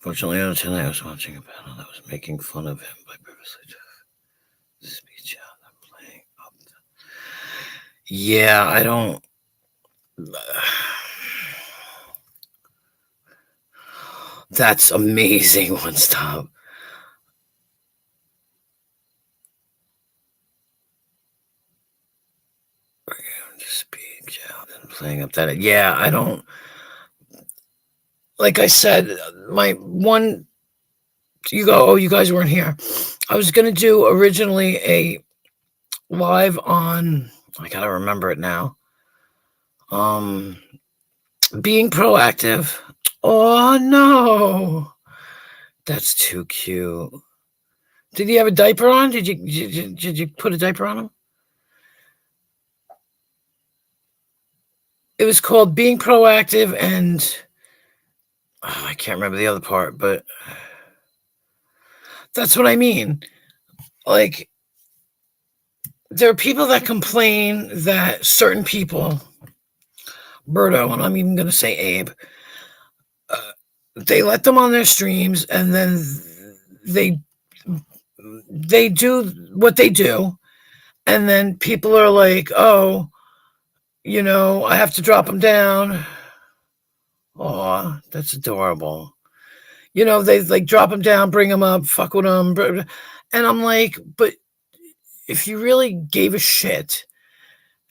Fortunately, tonight I was watching a panel that was making fun of him by purposely speech out and playing up. Yeah, I don't. That's amazing. One stop. playing up that. Yeah, I don't. Like I said, my one. You go. Oh, you guys weren't here. I was gonna do originally a live on. I gotta remember it now. Being proactive. Oh no, that's too cute. Did he have a diaper on? Did you put a diaper on him? It was called Being Proactive, and I can't remember the other part, but that's what I mean. Like, there are people that complain that certain people, Berto, and I'm even going to say Abe, they let them on their streams, and then they do what they do, and then people are like, oh, I have to drop them down. Aw, that's adorable. They like drop them down, bring them up, fuck with them. And I'm like, but if you really gave a shit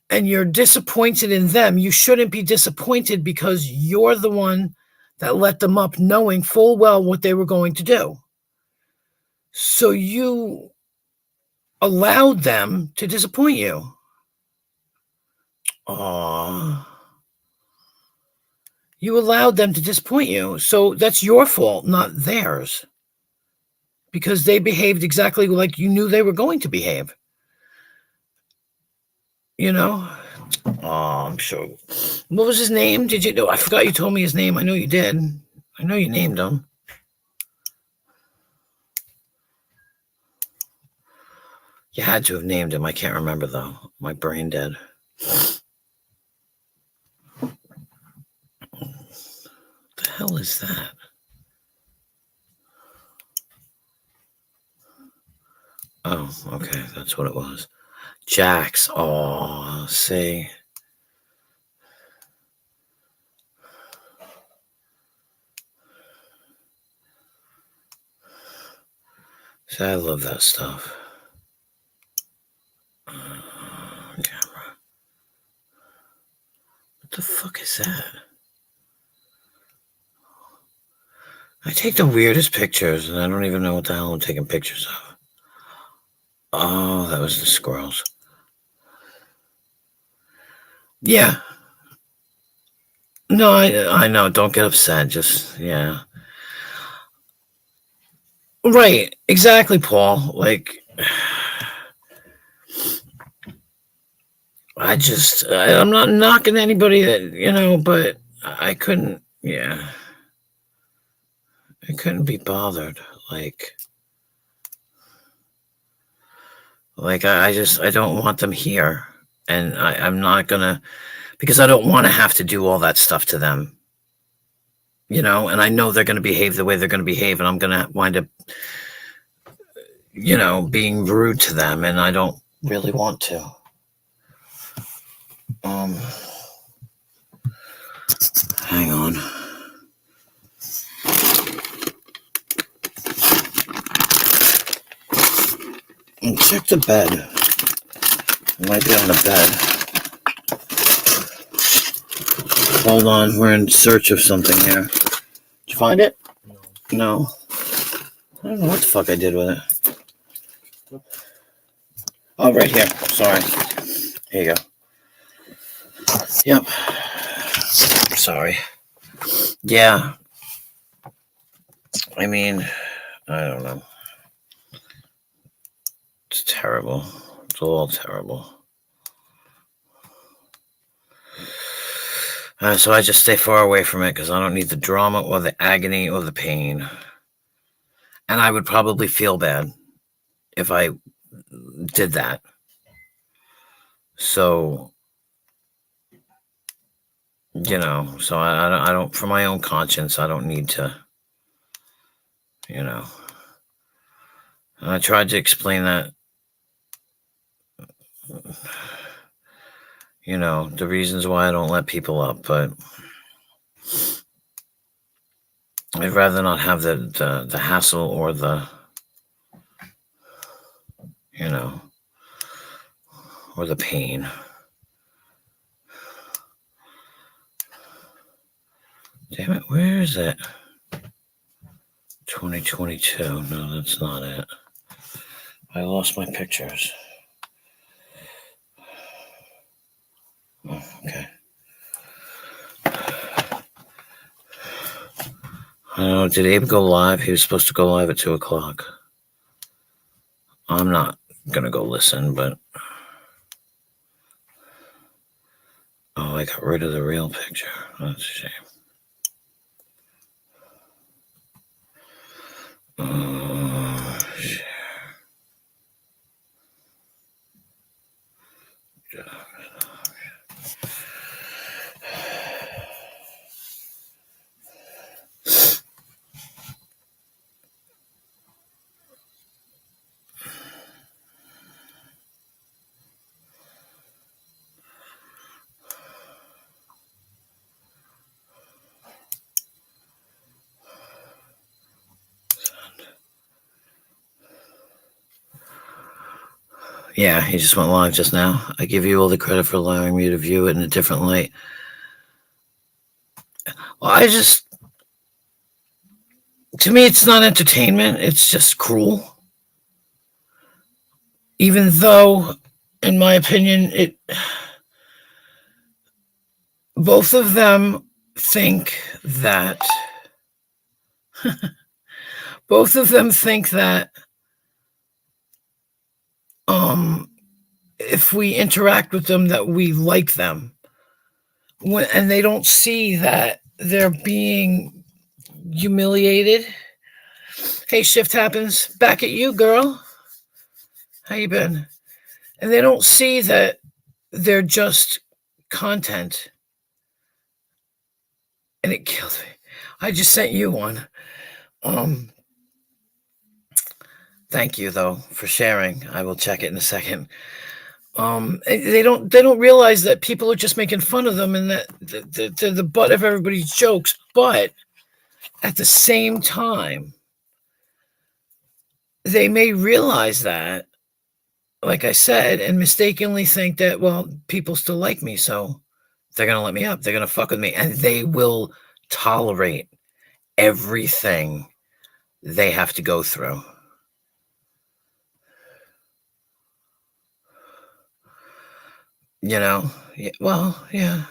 and you're disappointed in them, you shouldn't be disappointed because you're the one that let them up knowing full well what they were going to do. So you allowed them to disappoint you. Aww. You allowed them to disappoint you. So that's your fault, not theirs. Because they behaved exactly like you knew they were going to behave. Oh, I'm sure. What was his name? Did you know? I forgot you told me his name. I know you did. I know you named him. You had to have named him. I can't remember, though. My brain dead. What the hell is that? Oh, okay. That's what it was. Jax. Oh, see. See, I love that stuff. Camera. What the fuck is that? I take the weirdest pictures, and I don't even know what the hell I'm taking pictures of. Oh, that was the squirrels. Yeah. No, I know. Don't get upset. Just, yeah. Right. Exactly, Paul. Like, I'm not knocking anybody that, but I couldn't, yeah. I couldn't be bothered. Like I don't want them here. And I'm not gonna, because I don't want to have to do all that stuff to them. And I know they're going to behave the way they're going to behave, and I'm going to wind up, being rude to them, and I don't really want to. Hang on. Check the bed. It might be on the bed. Hold on, we're in search of something here. Did you find it? No. I don't know what the fuck I did with it. Oh, right here. Sorry. Here you go. Yep. Sorry. Yeah. I mean, I don't know. It's terrible. It's all terrible. So I just stay far away from it because I don't need the drama or the agony or the pain. And I would probably feel bad if I did that. So, so I don't, for my own conscience, I don't need to, I tried to explain that, the reasons why I don't let people up, but I'd rather not have the hassle or the, or the pain. Damn it, where is it? 2022. No, that's not it. I lost my pictures. Oh, okay. Did Abe go live? He was supposed to go live at 2 o'clock. I'm not going to go listen, but... Oh, I got rid of the real picture. That's a shame. Share. Yeah, he just went live just now. I give you all the credit for allowing me to view it in a different light. Well, to me, it's not entertainment. It's just cruel. Even though, in my opinion, both of them think that if we interact with them, that we like them. And they don't see that they're being humiliated. Hey, shift happens. Back at you, girl. How you been? And they don't see that they're just content. And it killed me. I just sent you one. Thank you though for sharing. I will check it in a second. They don't realize that people are just making fun of them and that they're the butt of everybody's jokes. But at the same time, they may realize that, like I said, and mistakenly think that, well, people still like me, so they're going to let me up. They're going to fuck with me. And they will tolerate everything they have to go through. You know? Well, yeah.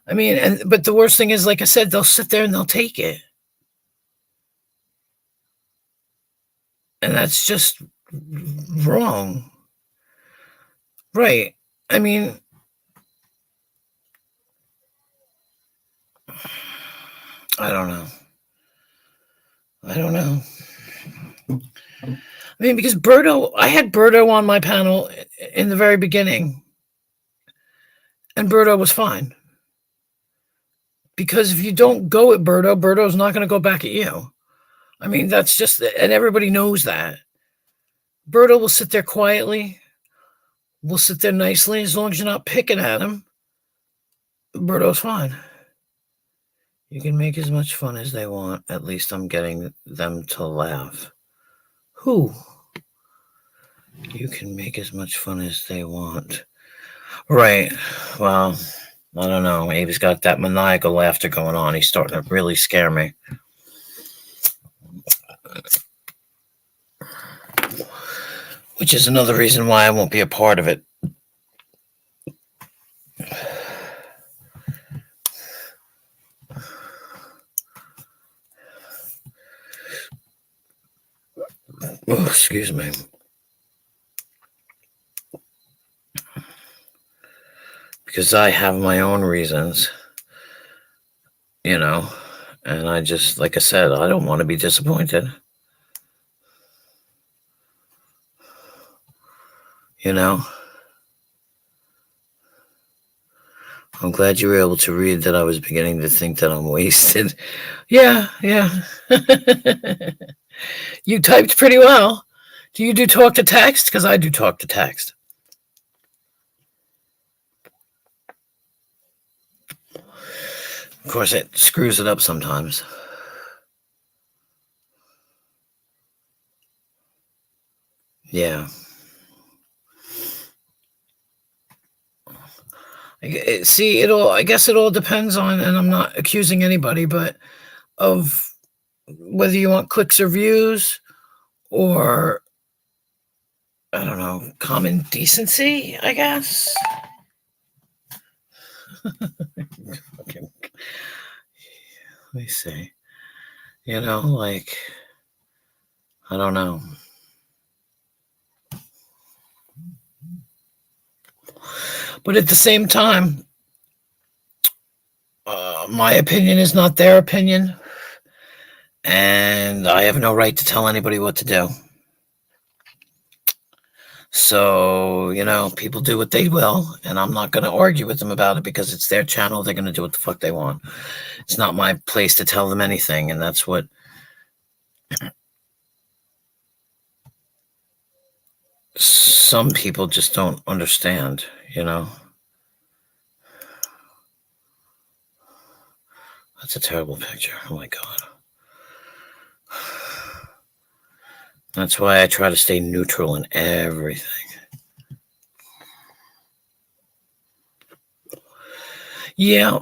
I mean, but the worst thing is, like I said, they'll sit there and they'll take it. And that's just wrong. Right. I mean, I don't know. I mean, because I had Berto on my panel in the very beginning, and Berto was fine. Because if you don't go at Berto's not going to go back at you. I mean, that's just, and everybody knows that. Berto will sit there quietly, will sit there nicely, as long as you're not picking at him. Berto's fine. You can make as much fun as they want. At least I'm getting them to laugh. Who? You can make as much fun as they want. Right. Well, I don't know. Abe's got that maniacal laughter going on. He's starting to really scare me. Which is another reason why I won't be a part of it. Oh, excuse me. Because I have my own reasons, you know, and I just, like I said, I don't want to be disappointed. You know? I'm glad you were able to read that I was beginning to think that I'm wasted. Yeah. You typed pretty well. Do you do talk to text? Because I do talk to text. Of course, it screws it up sometimes. Yeah. See, I guess it all depends on, and I'm not accusing anybody, but of whether you want clicks or views, or I don't know, common decency, I guess. Okay. Let me see. Like, I don't know. But at the same time, my opinion is not their opinion, and I have no right to tell anybody what to do. So, people do what they will, and I'm not going to argue with them about it because it's their channel. They're going to do what the fuck they want. It's not my place to tell them anything, and that's what some people just don't understand, That's a terrible picture. Oh my God. That's why I try to stay neutral in everything. Yeah.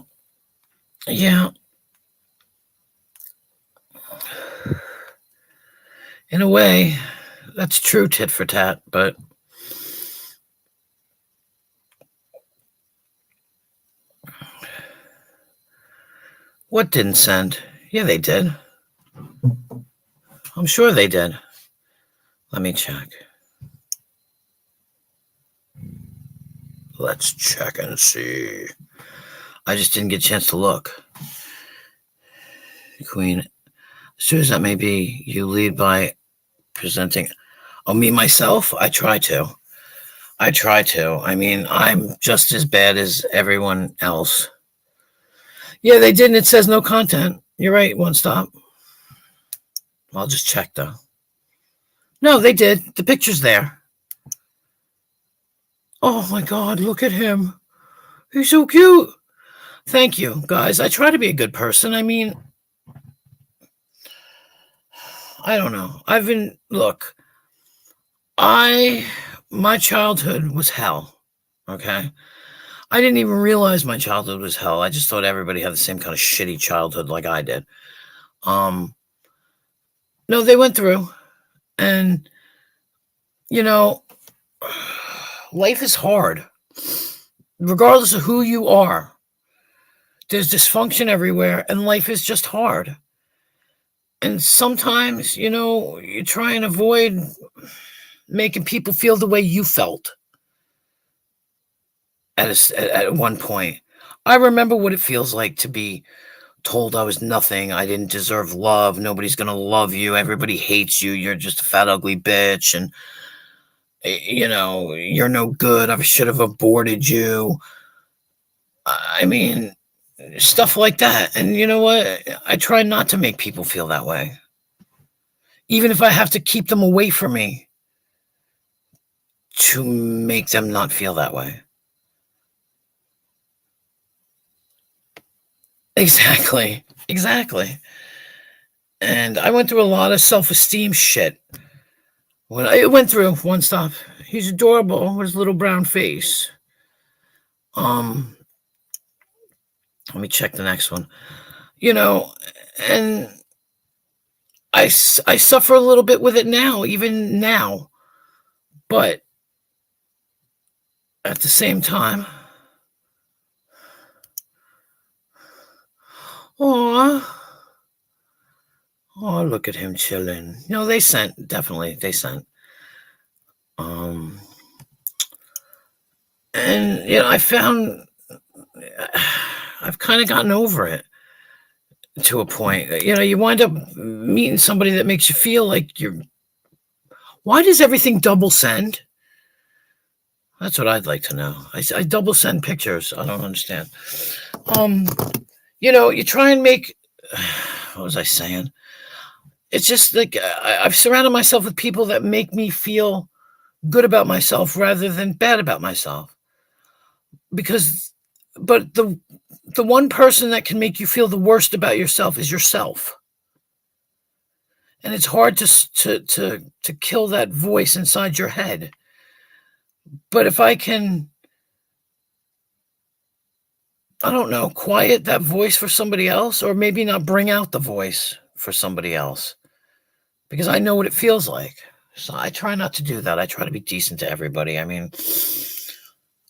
In a way, that's true, tit for tat, but what didn't send? Yeah, they did. I'm sure they did. Let me check. Let's check and see. I just didn't get a chance to look. Queen, as soon as that may be, you lead by presenting. Oh, me, myself? I try to. I mean, I'm just as bad as everyone else. Yeah, they didn't. It says no content. You're right, One Stop. I'll just check, though. No, they did. The picture's there. Oh, my God, look at him. He's so cute. Thank you, guys. I try to be a good person. I mean, I don't know. Look, my childhood was hell, okay? I didn't even realize my childhood was hell. I just thought everybody had the same kind of shitty childhood like I did. No, they went through, and, life is hard. Regardless of who you are, there's dysfunction everywhere, and life is just hard. And sometimes, you try and avoid making people feel the way you felt at one point. I remember what it feels like to be told I was nothing. I didn't deserve love. Nobody's going to love you. Everybody hates you. You're just a fat, ugly bitch. And, you're no good. I should have aborted you. I mean, stuff like that. And you know what? I try not to make people feel that way. Even if I have to keep them away from me to make them not feel that way. Exactly. And I went through a lot of self-esteem shit. When I went through One Stop, he's adorable with his little brown face. Let me check the next one. And I suffer a little bit with it now, even now. But at the same time, oh, look at him chilling. They sent. Definitely, they sent. And I found I've kind of gotten over it to a point. You wind up meeting somebody that makes you feel like why does everything double send? That's what I'd like to know. I double send pictures. I don't understand. You try and make, what was I saying? It's just like I've surrounded myself with people that make me feel good about myself rather than bad about myself. But the one person that can make you feel the worst about yourself is yourself. And it's hard to kill that voice inside your head. But if I can I don't know, quiet that voice for somebody else, or maybe not bring out the voice for somebody else, because I know what it feels like. So I try not to do that. I try to be decent to everybody. I mean,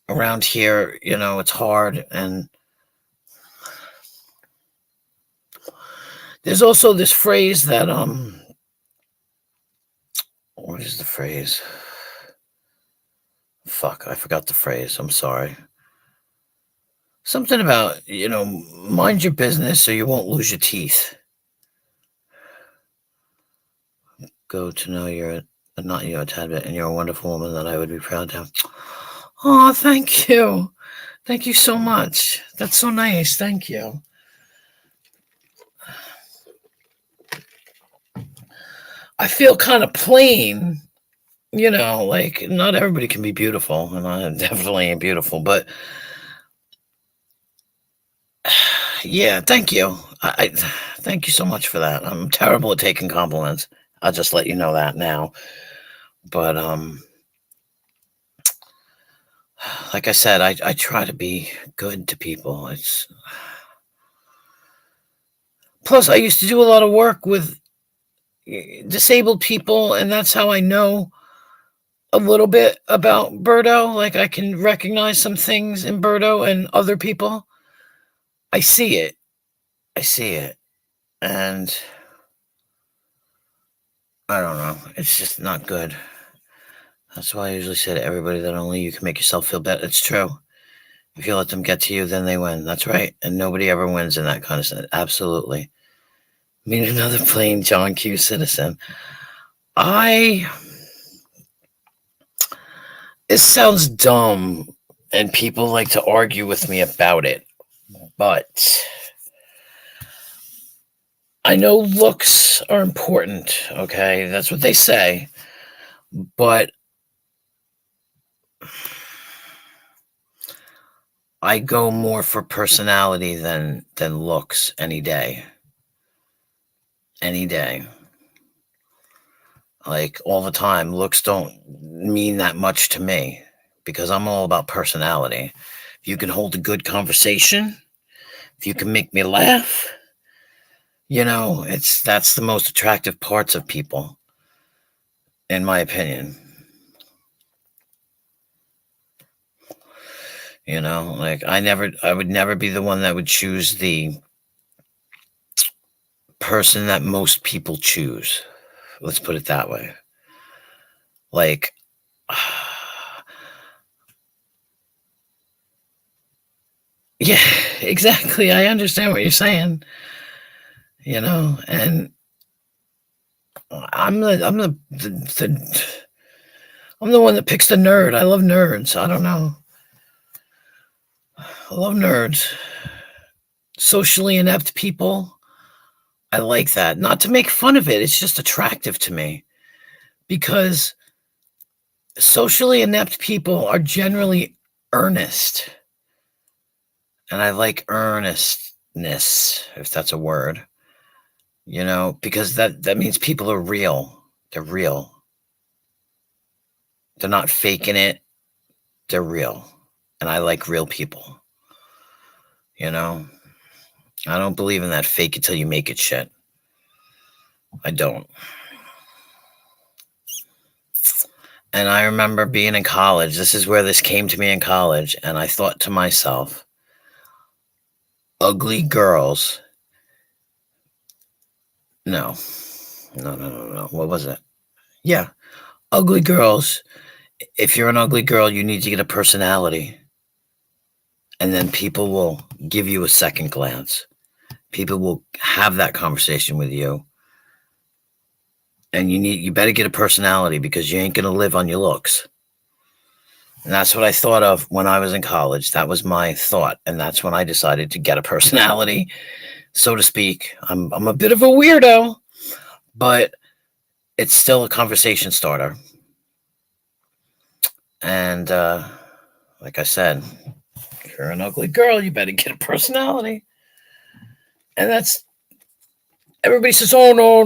around here, it's hard. And there's also this phrase that, what is the phrase? Fuck, I forgot the phrase. I'm sorry. Something about, mind your business or you won't lose your teeth. Go to know you're not a tad bit, and you're a wonderful woman that I would be proud to have. Oh, thank you. Thank you so much. That's so nice. Thank you. I feel kind of plain, like not everybody can be beautiful, and I definitely ain't beautiful, but yeah, thank you. I thank you so much for that. I'm terrible at taking compliments. I'll just let you know that now. But like I said, I try to be good to people. It's plus I used to do a lot of work with disabled people, and that's how I know a little bit about Birdo. Like I can recognize some things in Birdo and other people. I see it. And I don't know. It's just not good. That's why I usually say to everybody that only you can make yourself feel better. It's true. If you let them get to you, then they win. That's right. And nobody ever wins in that kind of sense. Absolutely. Meet another plain John Q. citizen. It sounds dumb, and people like to argue with me about it, but I know looks are important, okay? That's what they say. But I go more for personality than looks any day. Any day. Like all the time. Looks don't mean that much to me because I'm all about personality. If you can hold a good conversation, if you can make me laugh, that's the most attractive parts of people, in my opinion. Like I would never be the one that would choose the person that most people choose. Let's put it that way. Like, yeah, exactly. I understand what you're saying. And I'm the I'm the one that picks the nerd. I love nerds. I don't know. I love nerds. Socially inept people. I like that. Not to make fun of it. It's just attractive to me. Because socially inept people are generally earnest. And I like earnestness, if that's a word. Because that means people are real. They're real. They're not faking it. They're real. And I like real people. I don't believe in that fake it till you make it shit. I don't. And I remember being in college. This is where this came to me in college. And I thought to myself, ugly girls. No. What was it? Yeah. Ugly girls. If you're an ugly girl, you need to get a personality. And then people will give you a second glance. People will have that conversation with you. And you better get a personality because you ain't going to live on your looks. And that's what I thought of when I was in college. That was my thought. And that's when I decided to get a personality, so to speak. I'm a bit of a weirdo, but it's still a conversation starter. And like I said, if you're an ugly girl, you better get a personality. And that's, everybody says, oh, no.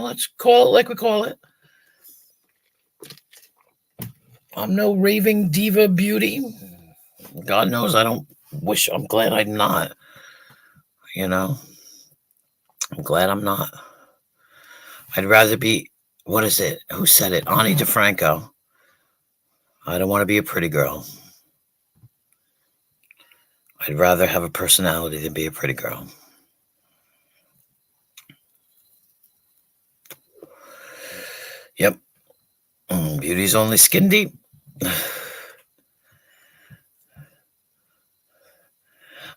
Let's call it like we call it. I'm no raving diva beauty. God knows I don't wish. I'm glad I'm not. You know, I'm glad I'm not. I'd rather be. What is it? Who said it? Ani DeFranco. I don't want to be a pretty girl. I'd rather have a personality than be a pretty girl. Yep. Beauty's only skin deep.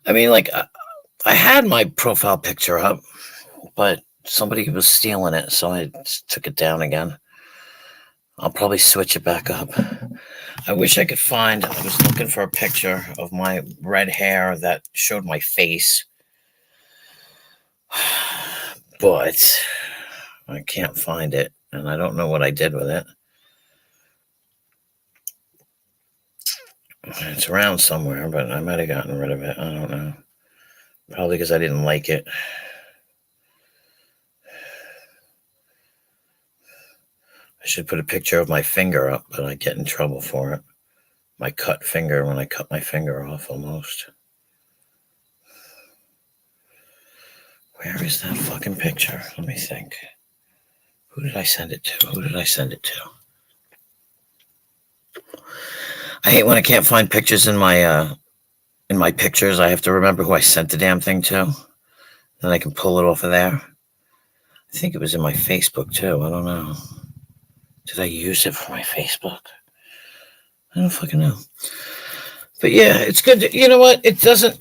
I mean, like, I had my profile picture up, but somebody was stealing it, so I just took it down again. I'll probably switch it back up. I wish I could find. I was looking for a picture of my red hair that showed my face, but I can't find it, and I don't know what I did with it. It's around somewhere, but I might have gotten rid of it. I don't know. Probably because I didn't like it. I should put a picture of my finger up, but I get in trouble for it. My cut finger when I cut my finger off almost. Where is that fucking picture? Let me think. Who did I send it to? Who did I send it to? I hate when I can't find pictures in my pictures. I have to remember who I sent the damn thing to. Then I can pull it off of there. I think it was in my Facebook too. I don't know. Did I use it for my Facebook? I don't fucking know. But yeah, it's good. You know what? It doesn't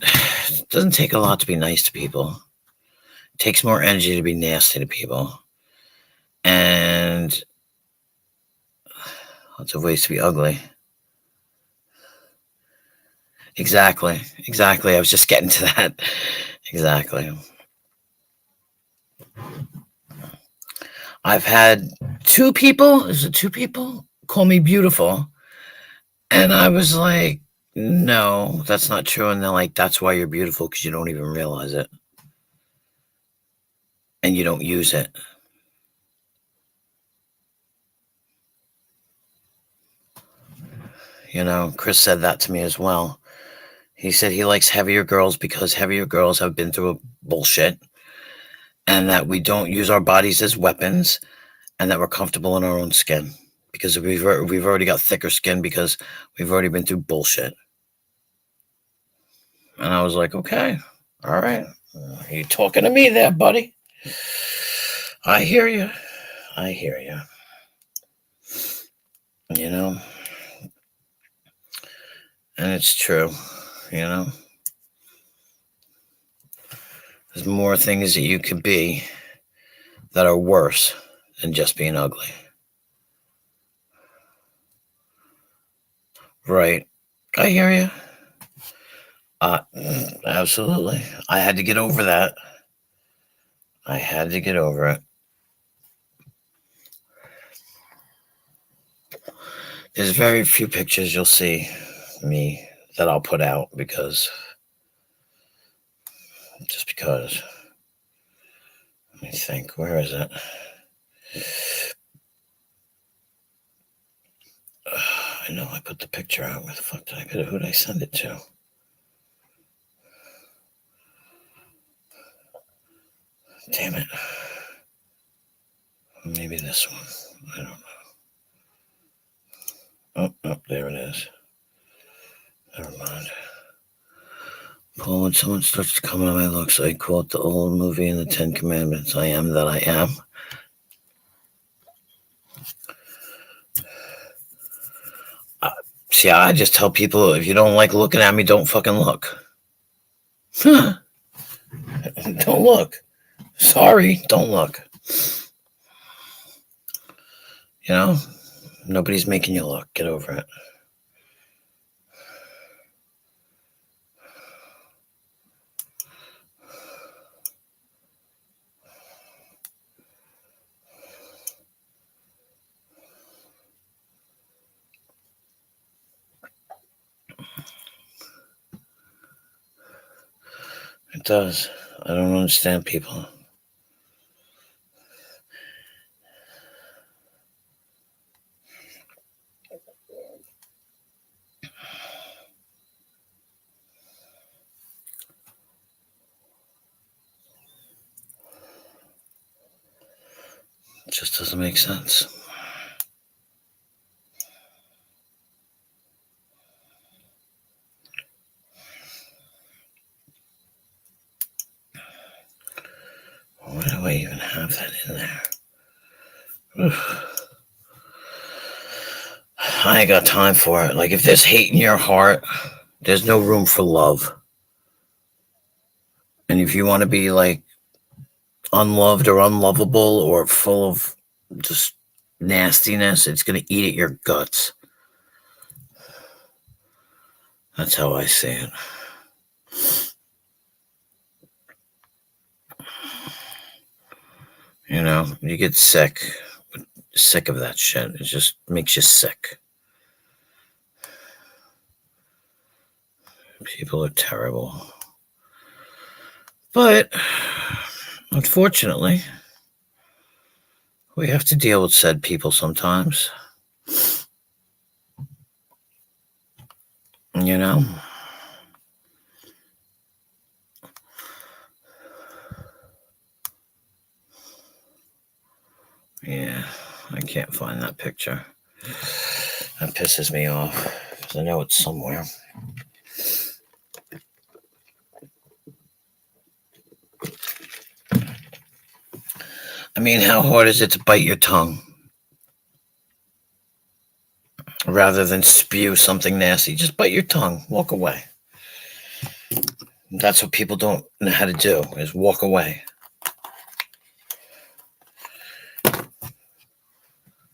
take a lot to be nice to people. It takes more energy to be nasty to people. And lots of ways to be ugly. Exactly. I was just getting to that. Exactly. I've had two people call me beautiful. And I was like, no, that's not true. And they're like, that's why you're beautiful, because you don't even realize it. And you don't use it. You know, Chris said that to me as well. He said he likes heavier girls because heavier girls have been through a bullshit, and that we don't use our bodies as weapons, and that we're comfortable in our own skin because we've already got thicker skin because we've already been through bullshit. And I was like, okay, all right. Are you talking to me there, buddy? I hear you. You know? And it's true, you know? There's more things that you could be that are worse than just being ugly. Right. I hear you. Absolutely. I had to get over that. I had to get over it. There's very few pictures you'll see me that I'll put out because. Let me think. Where is it? I know I put the picture out. Where the fuck did I put it? Who did I send it to? Damn it. Maybe this one. I don't know. Oh, there it is. Never mind. Paul, when someone starts to comment on my looks, I quote the old movie in the 10 Commandments. I am that I am. See, I just tell people, if you don't like looking at me, don't fucking look. Don't look. Sorry, don't look. You know, nobody's making you look. Get over it. It does. I don't understand people. just doesn't make sense. Why do I even have that in there? Oof. I ain't got time for it. Like, if there's hate in your heart, there's no room for love. And if you want to be like unloved or unlovable or full of just nastiness, it's going to eat at your guts. That's how I see it. You know, you get sick of that shit. It just makes you sick. People are terrible. But unfortunately, we have to deal with said people sometimes. You know? Yeah, I can't find that picture. That pisses me off because I know it's somewhere. I mean, how hard is it to bite your tongue rather than spew something nasty? Just bite your tongue, walk away. That's what people don't know how to do, is walk away.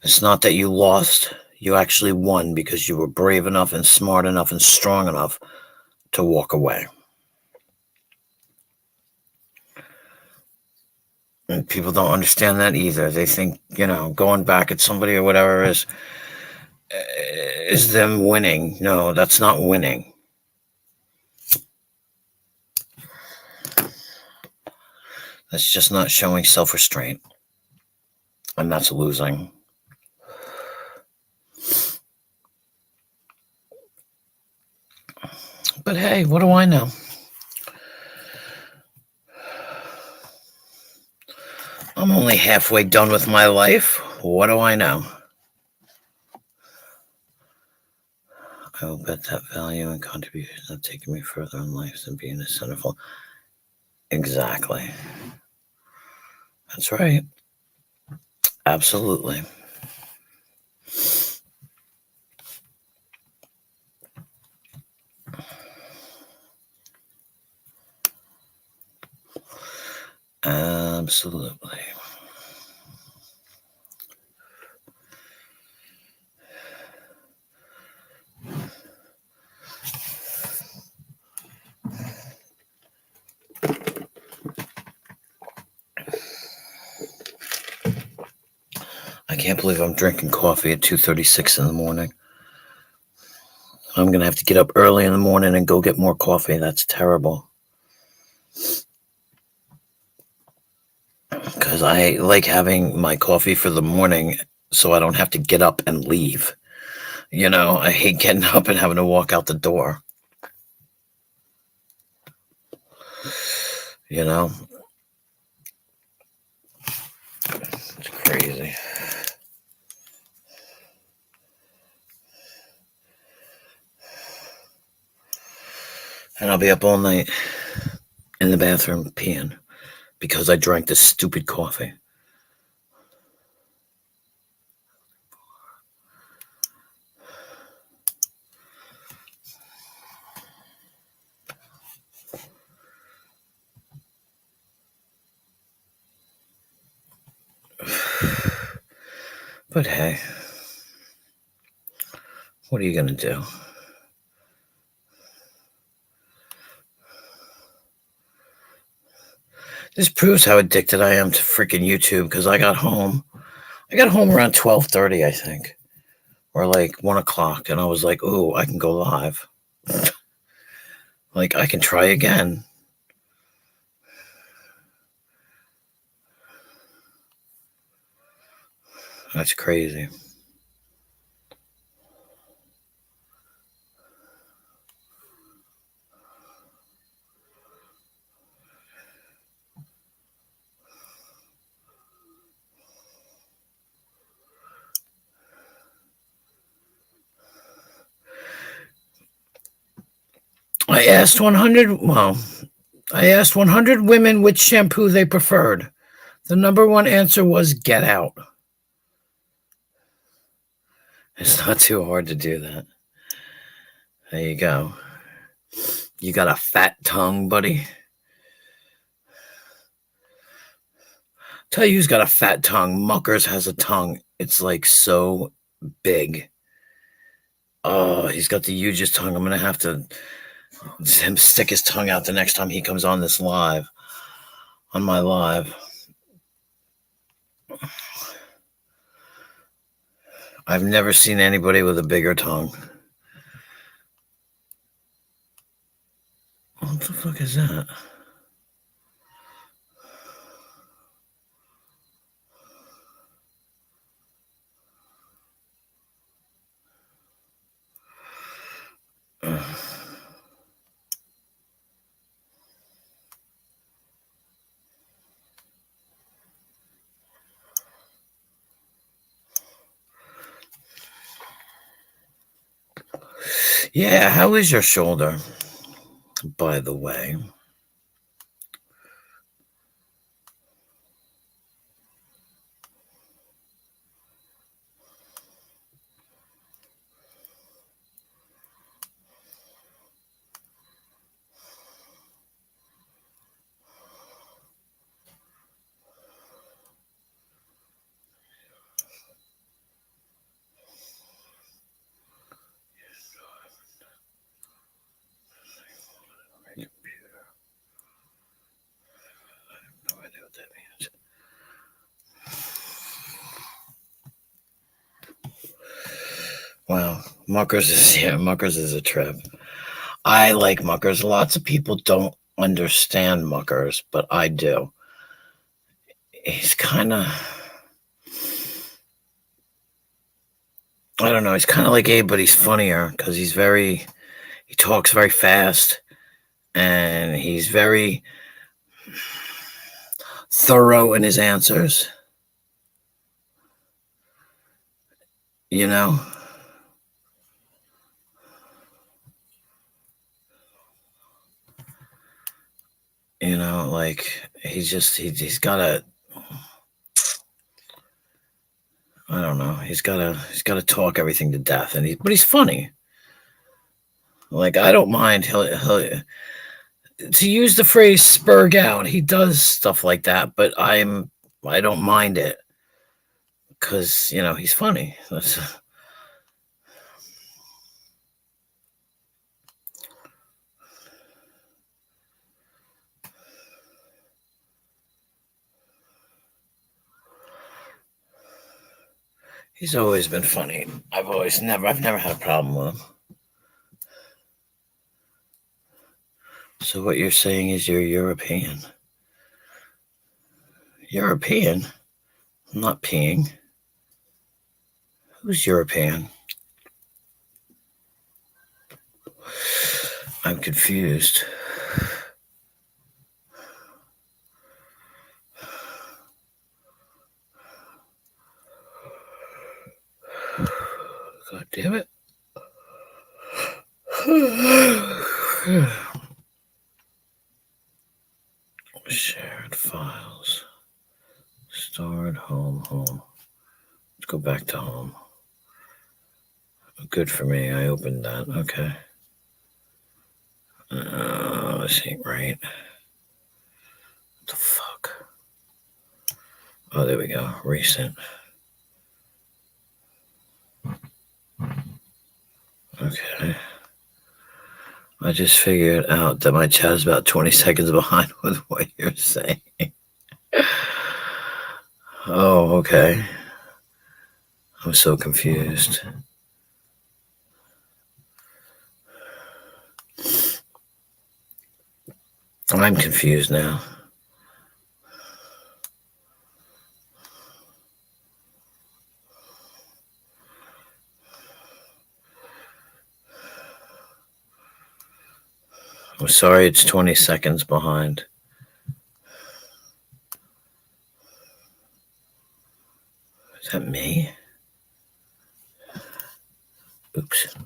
It's not that you lost. You actually won because you were brave enough and smart enough and strong enough to walk away. And people don't understand that either. They think, going back at somebody or whatever is them winning. No, that's not winning. That's just not showing self-restraint. And that's losing. But hey, what do I know? I'm only halfway done with my life. What do I know? I will bet that value and contribution have taken me further in life than being a centerfold. Exactly. That's right. Absolutely. Absolutely. I can't believe I'm drinking coffee at 2:36 in the morning. I'm going to have to get up early in the morning and go get more coffee. That's terrible. Because I like having my coffee for the morning so I don't have to get up and leave. I hate getting up and having to walk out the door. It's crazy. And I'll be up all night in the bathroom peeing because I drank this stupid coffee. But hey, what are you going to do? This proves how addicted I am to freaking YouTube because I got home around 12:30, I think, or like 1 o'clock, and I was like, "Ooh, I can go live. Like, I can try again." That's crazy. I asked 100, well, I asked 100 women which shampoo they preferred. The number one answer was Get Out. It's not too hard to do that. There you go. You got a fat tongue, buddy. Tell you who's got a fat tongue. Muckers has a tongue. It's like so big. Oh, he's got the hugest tongue. I'm going to have to him stick his tongue out the next time he comes on this live. On my live. I've never seen anybody with a bigger tongue. What the fuck is that? Yeah, how is your shoulder, by the way? Wow, Muckers is a trip. I like Muckers. Lots of people don't understand Muckers, but I do. He's kind of, I don't know, he's kind of like Abe, but he's funnier because he talks very fast and he's very thorough in his answers. You know? You know, like he's got a, I don't know, he's got to talk everything to death, but he's funny. Like I don't mind he'll to use the phrase spurg out. He does stuff like that, but I don't mind it because he's funny. He's always been funny. I've never had a problem with him. So what you're saying is you're European. European? I'm not peeing. Who's European? I'm confused. God damn it. Shared files. Stored home. Let's go back to home. Good for me. I opened that. Okay. This ain't right. What the fuck? Oh, there we go. Recent. Okay. I just figured out that my chat is about 20 seconds behind with what you're saying. Oh, okay. I'm so confused. I'm confused now. I'm sorry it's 20 seconds behind. Is that me? Oops.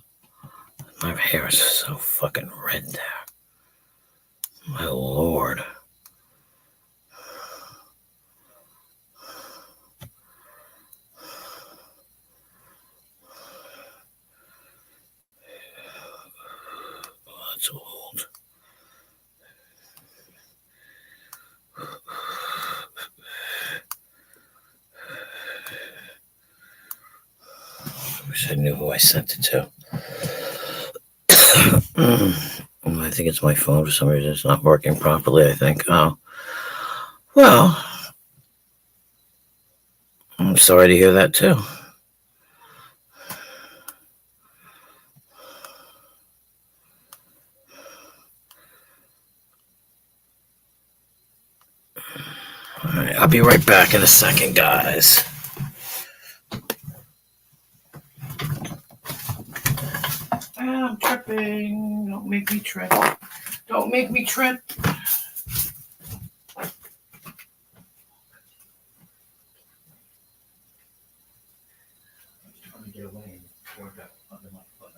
My hair is so fucking red there. My lord. That's old. I wish I knew who I sent it to. I think it's my phone for some reason. It's not working properly, I think. Oh. Well, I'm sorry to hear that too. All right, I'll be right back in a second, guys. I'm tripping. Don't make me trip. Don't make me trip. Trying to get away and work up under my foot.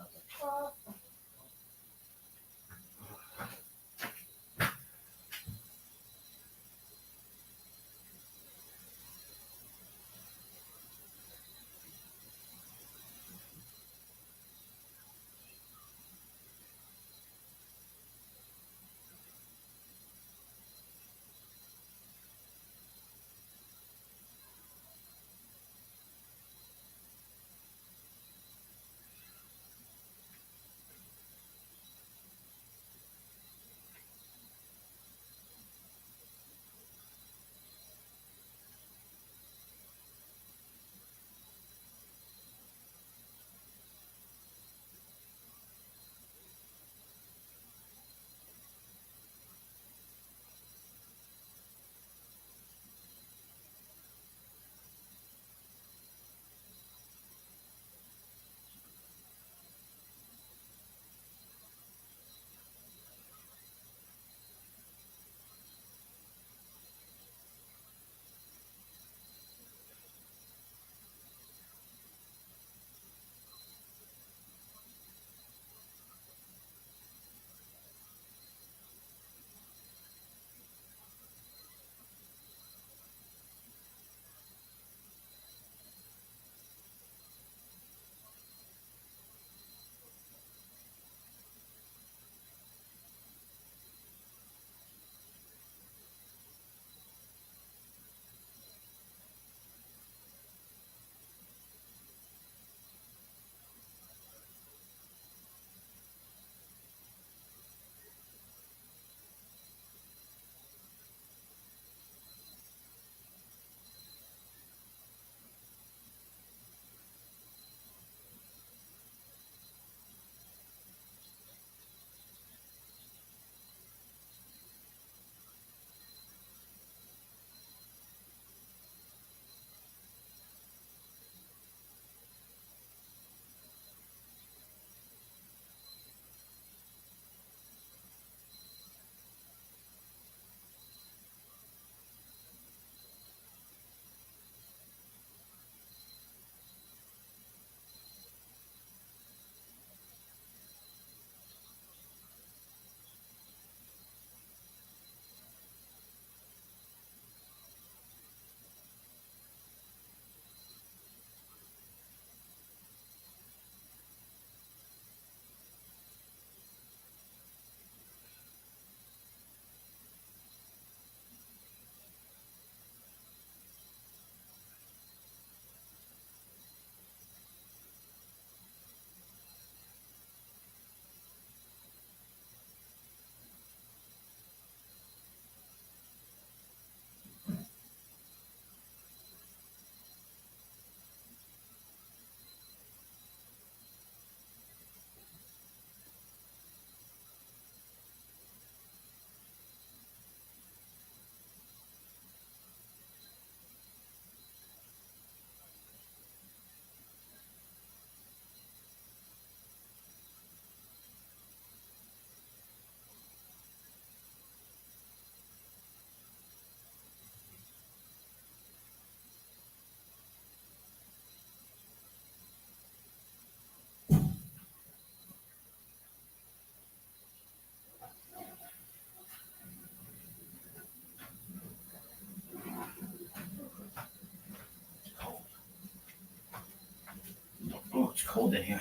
cold in here.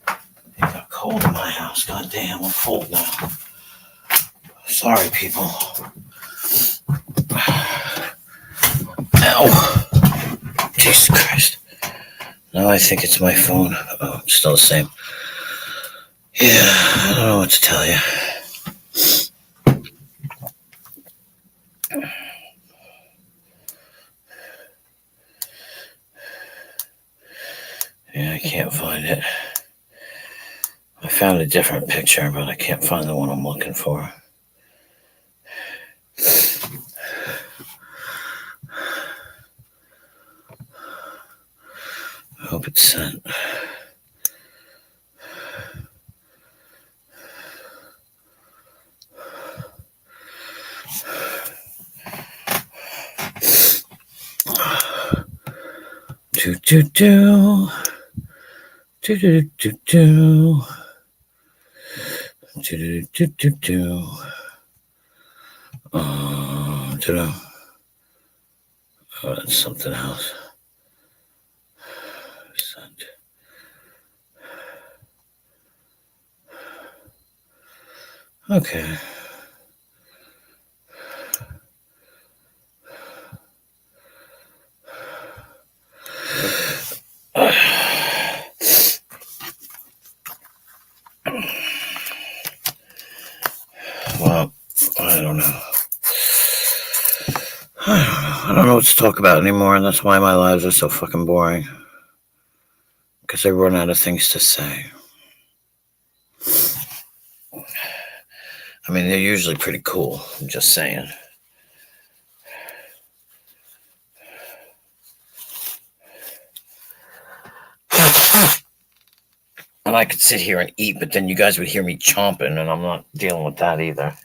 It got cold in my house. God damn, I'm cold now. Sorry, people. Ow. Jesus Christ. Now I think it's my phone. Oh, it's still the same. Yeah, I don't know what to tell you. Yeah, I can't find it. I found a different picture, but I can't find the one I'm looking for. I hope it's sent. Do do do. Do do do do. Do do do do do. Oh, that's something else. Sent. Okay. Well, I don't know. I don't know what to talk about anymore, and that's why my lives are so fucking boring. Because I run out of things to say. I mean, they're usually pretty cool. I'm just saying. And I could sit here and eat, but then you guys would hear me chomping, and I'm not dealing with that either.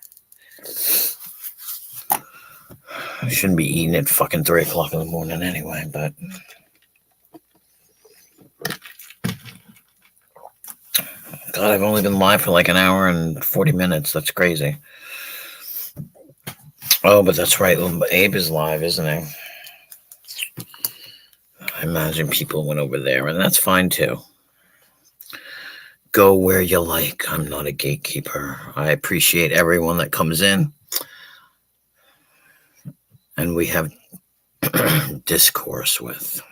I shouldn't be eating at fucking 3 o'clock in the morning anyway, but... God, I've only been live for like an hour and 40 minutes. That's crazy. Oh, but that's right. Abe is live, isn't he? I imagine people went over there, and that's fine too. Go where you like. I'm not a gatekeeper. I appreciate everyone that comes in. And we have discourse with.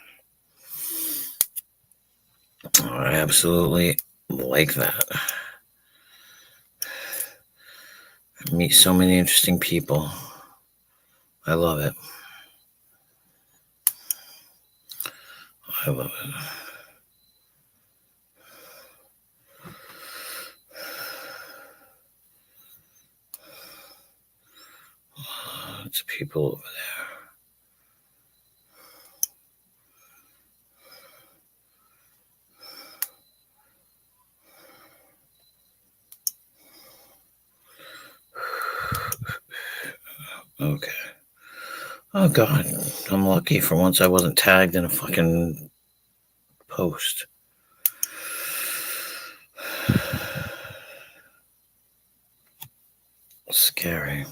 I absolutely like that. I meet so many interesting people. I love it. I love it. Lots of people over there. Okay. Oh, God. I'm lucky for once I wasn't tagged in a fucking post. Scary.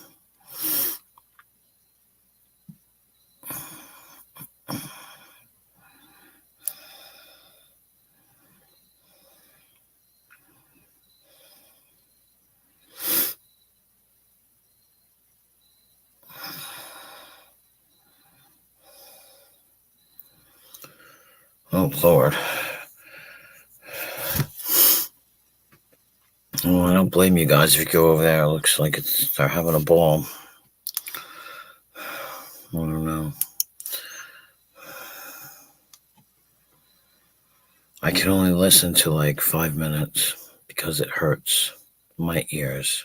Oh, Lord. Well, I don't blame you guys if you go over there. It looks like they're having a ball. I don't know. I can only listen to like 5 minutes because it hurts my ears.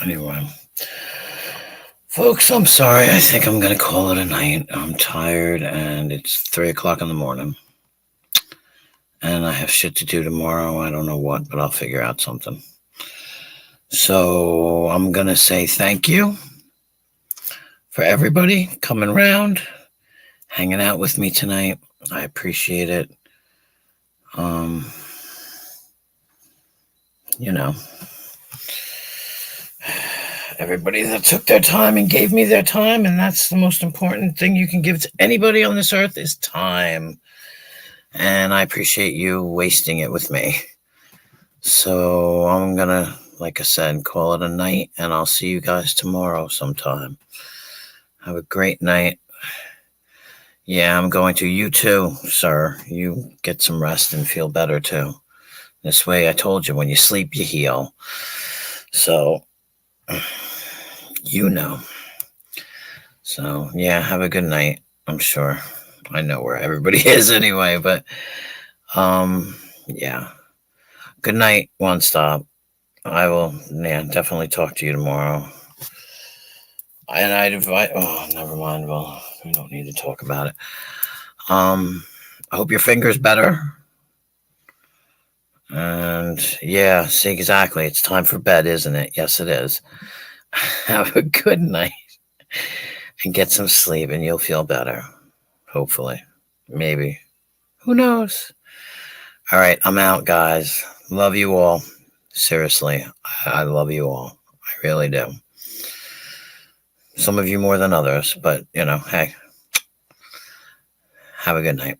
Anyway, folks, I'm sorry. I think I'm going to call it a night. I'm tired and it's 3 o'clock in the morning. And I have shit to do tomorrow. I don't know what, but I'll figure out something. So I'm going to say thank you for everybody coming around, hanging out with me tonight. I appreciate it. You know, everybody that took their time and gave me their time, and that's the most important thing you can give to anybody on this earth is time. And I appreciate you wasting it with me. So I'm going to, like I said, call it a night, and I'll see you guys tomorrow sometime. Have a great night. Yeah, I'm going to. You too, sir. You get some rest and feel better too. This way, I told you, when you sleep, you heal. So, you know. So, yeah, have a good night. I'm sure. I know where everybody is anyway, but, yeah. Good night, One Stop. I will, definitely talk to you tomorrow. And I'd invite, never mind. Well, we don't need to talk about it. I hope your finger's better. And yeah, see, exactly. It's time for bed, isn't it? Yes, it is. Have a good night and get some sleep, and you'll feel better. Hopefully. Maybe. Who knows? All right, I'm out, guys. Love you all. Seriously, I love you all. I really do. Some of you more than others, but, hey, have a good night.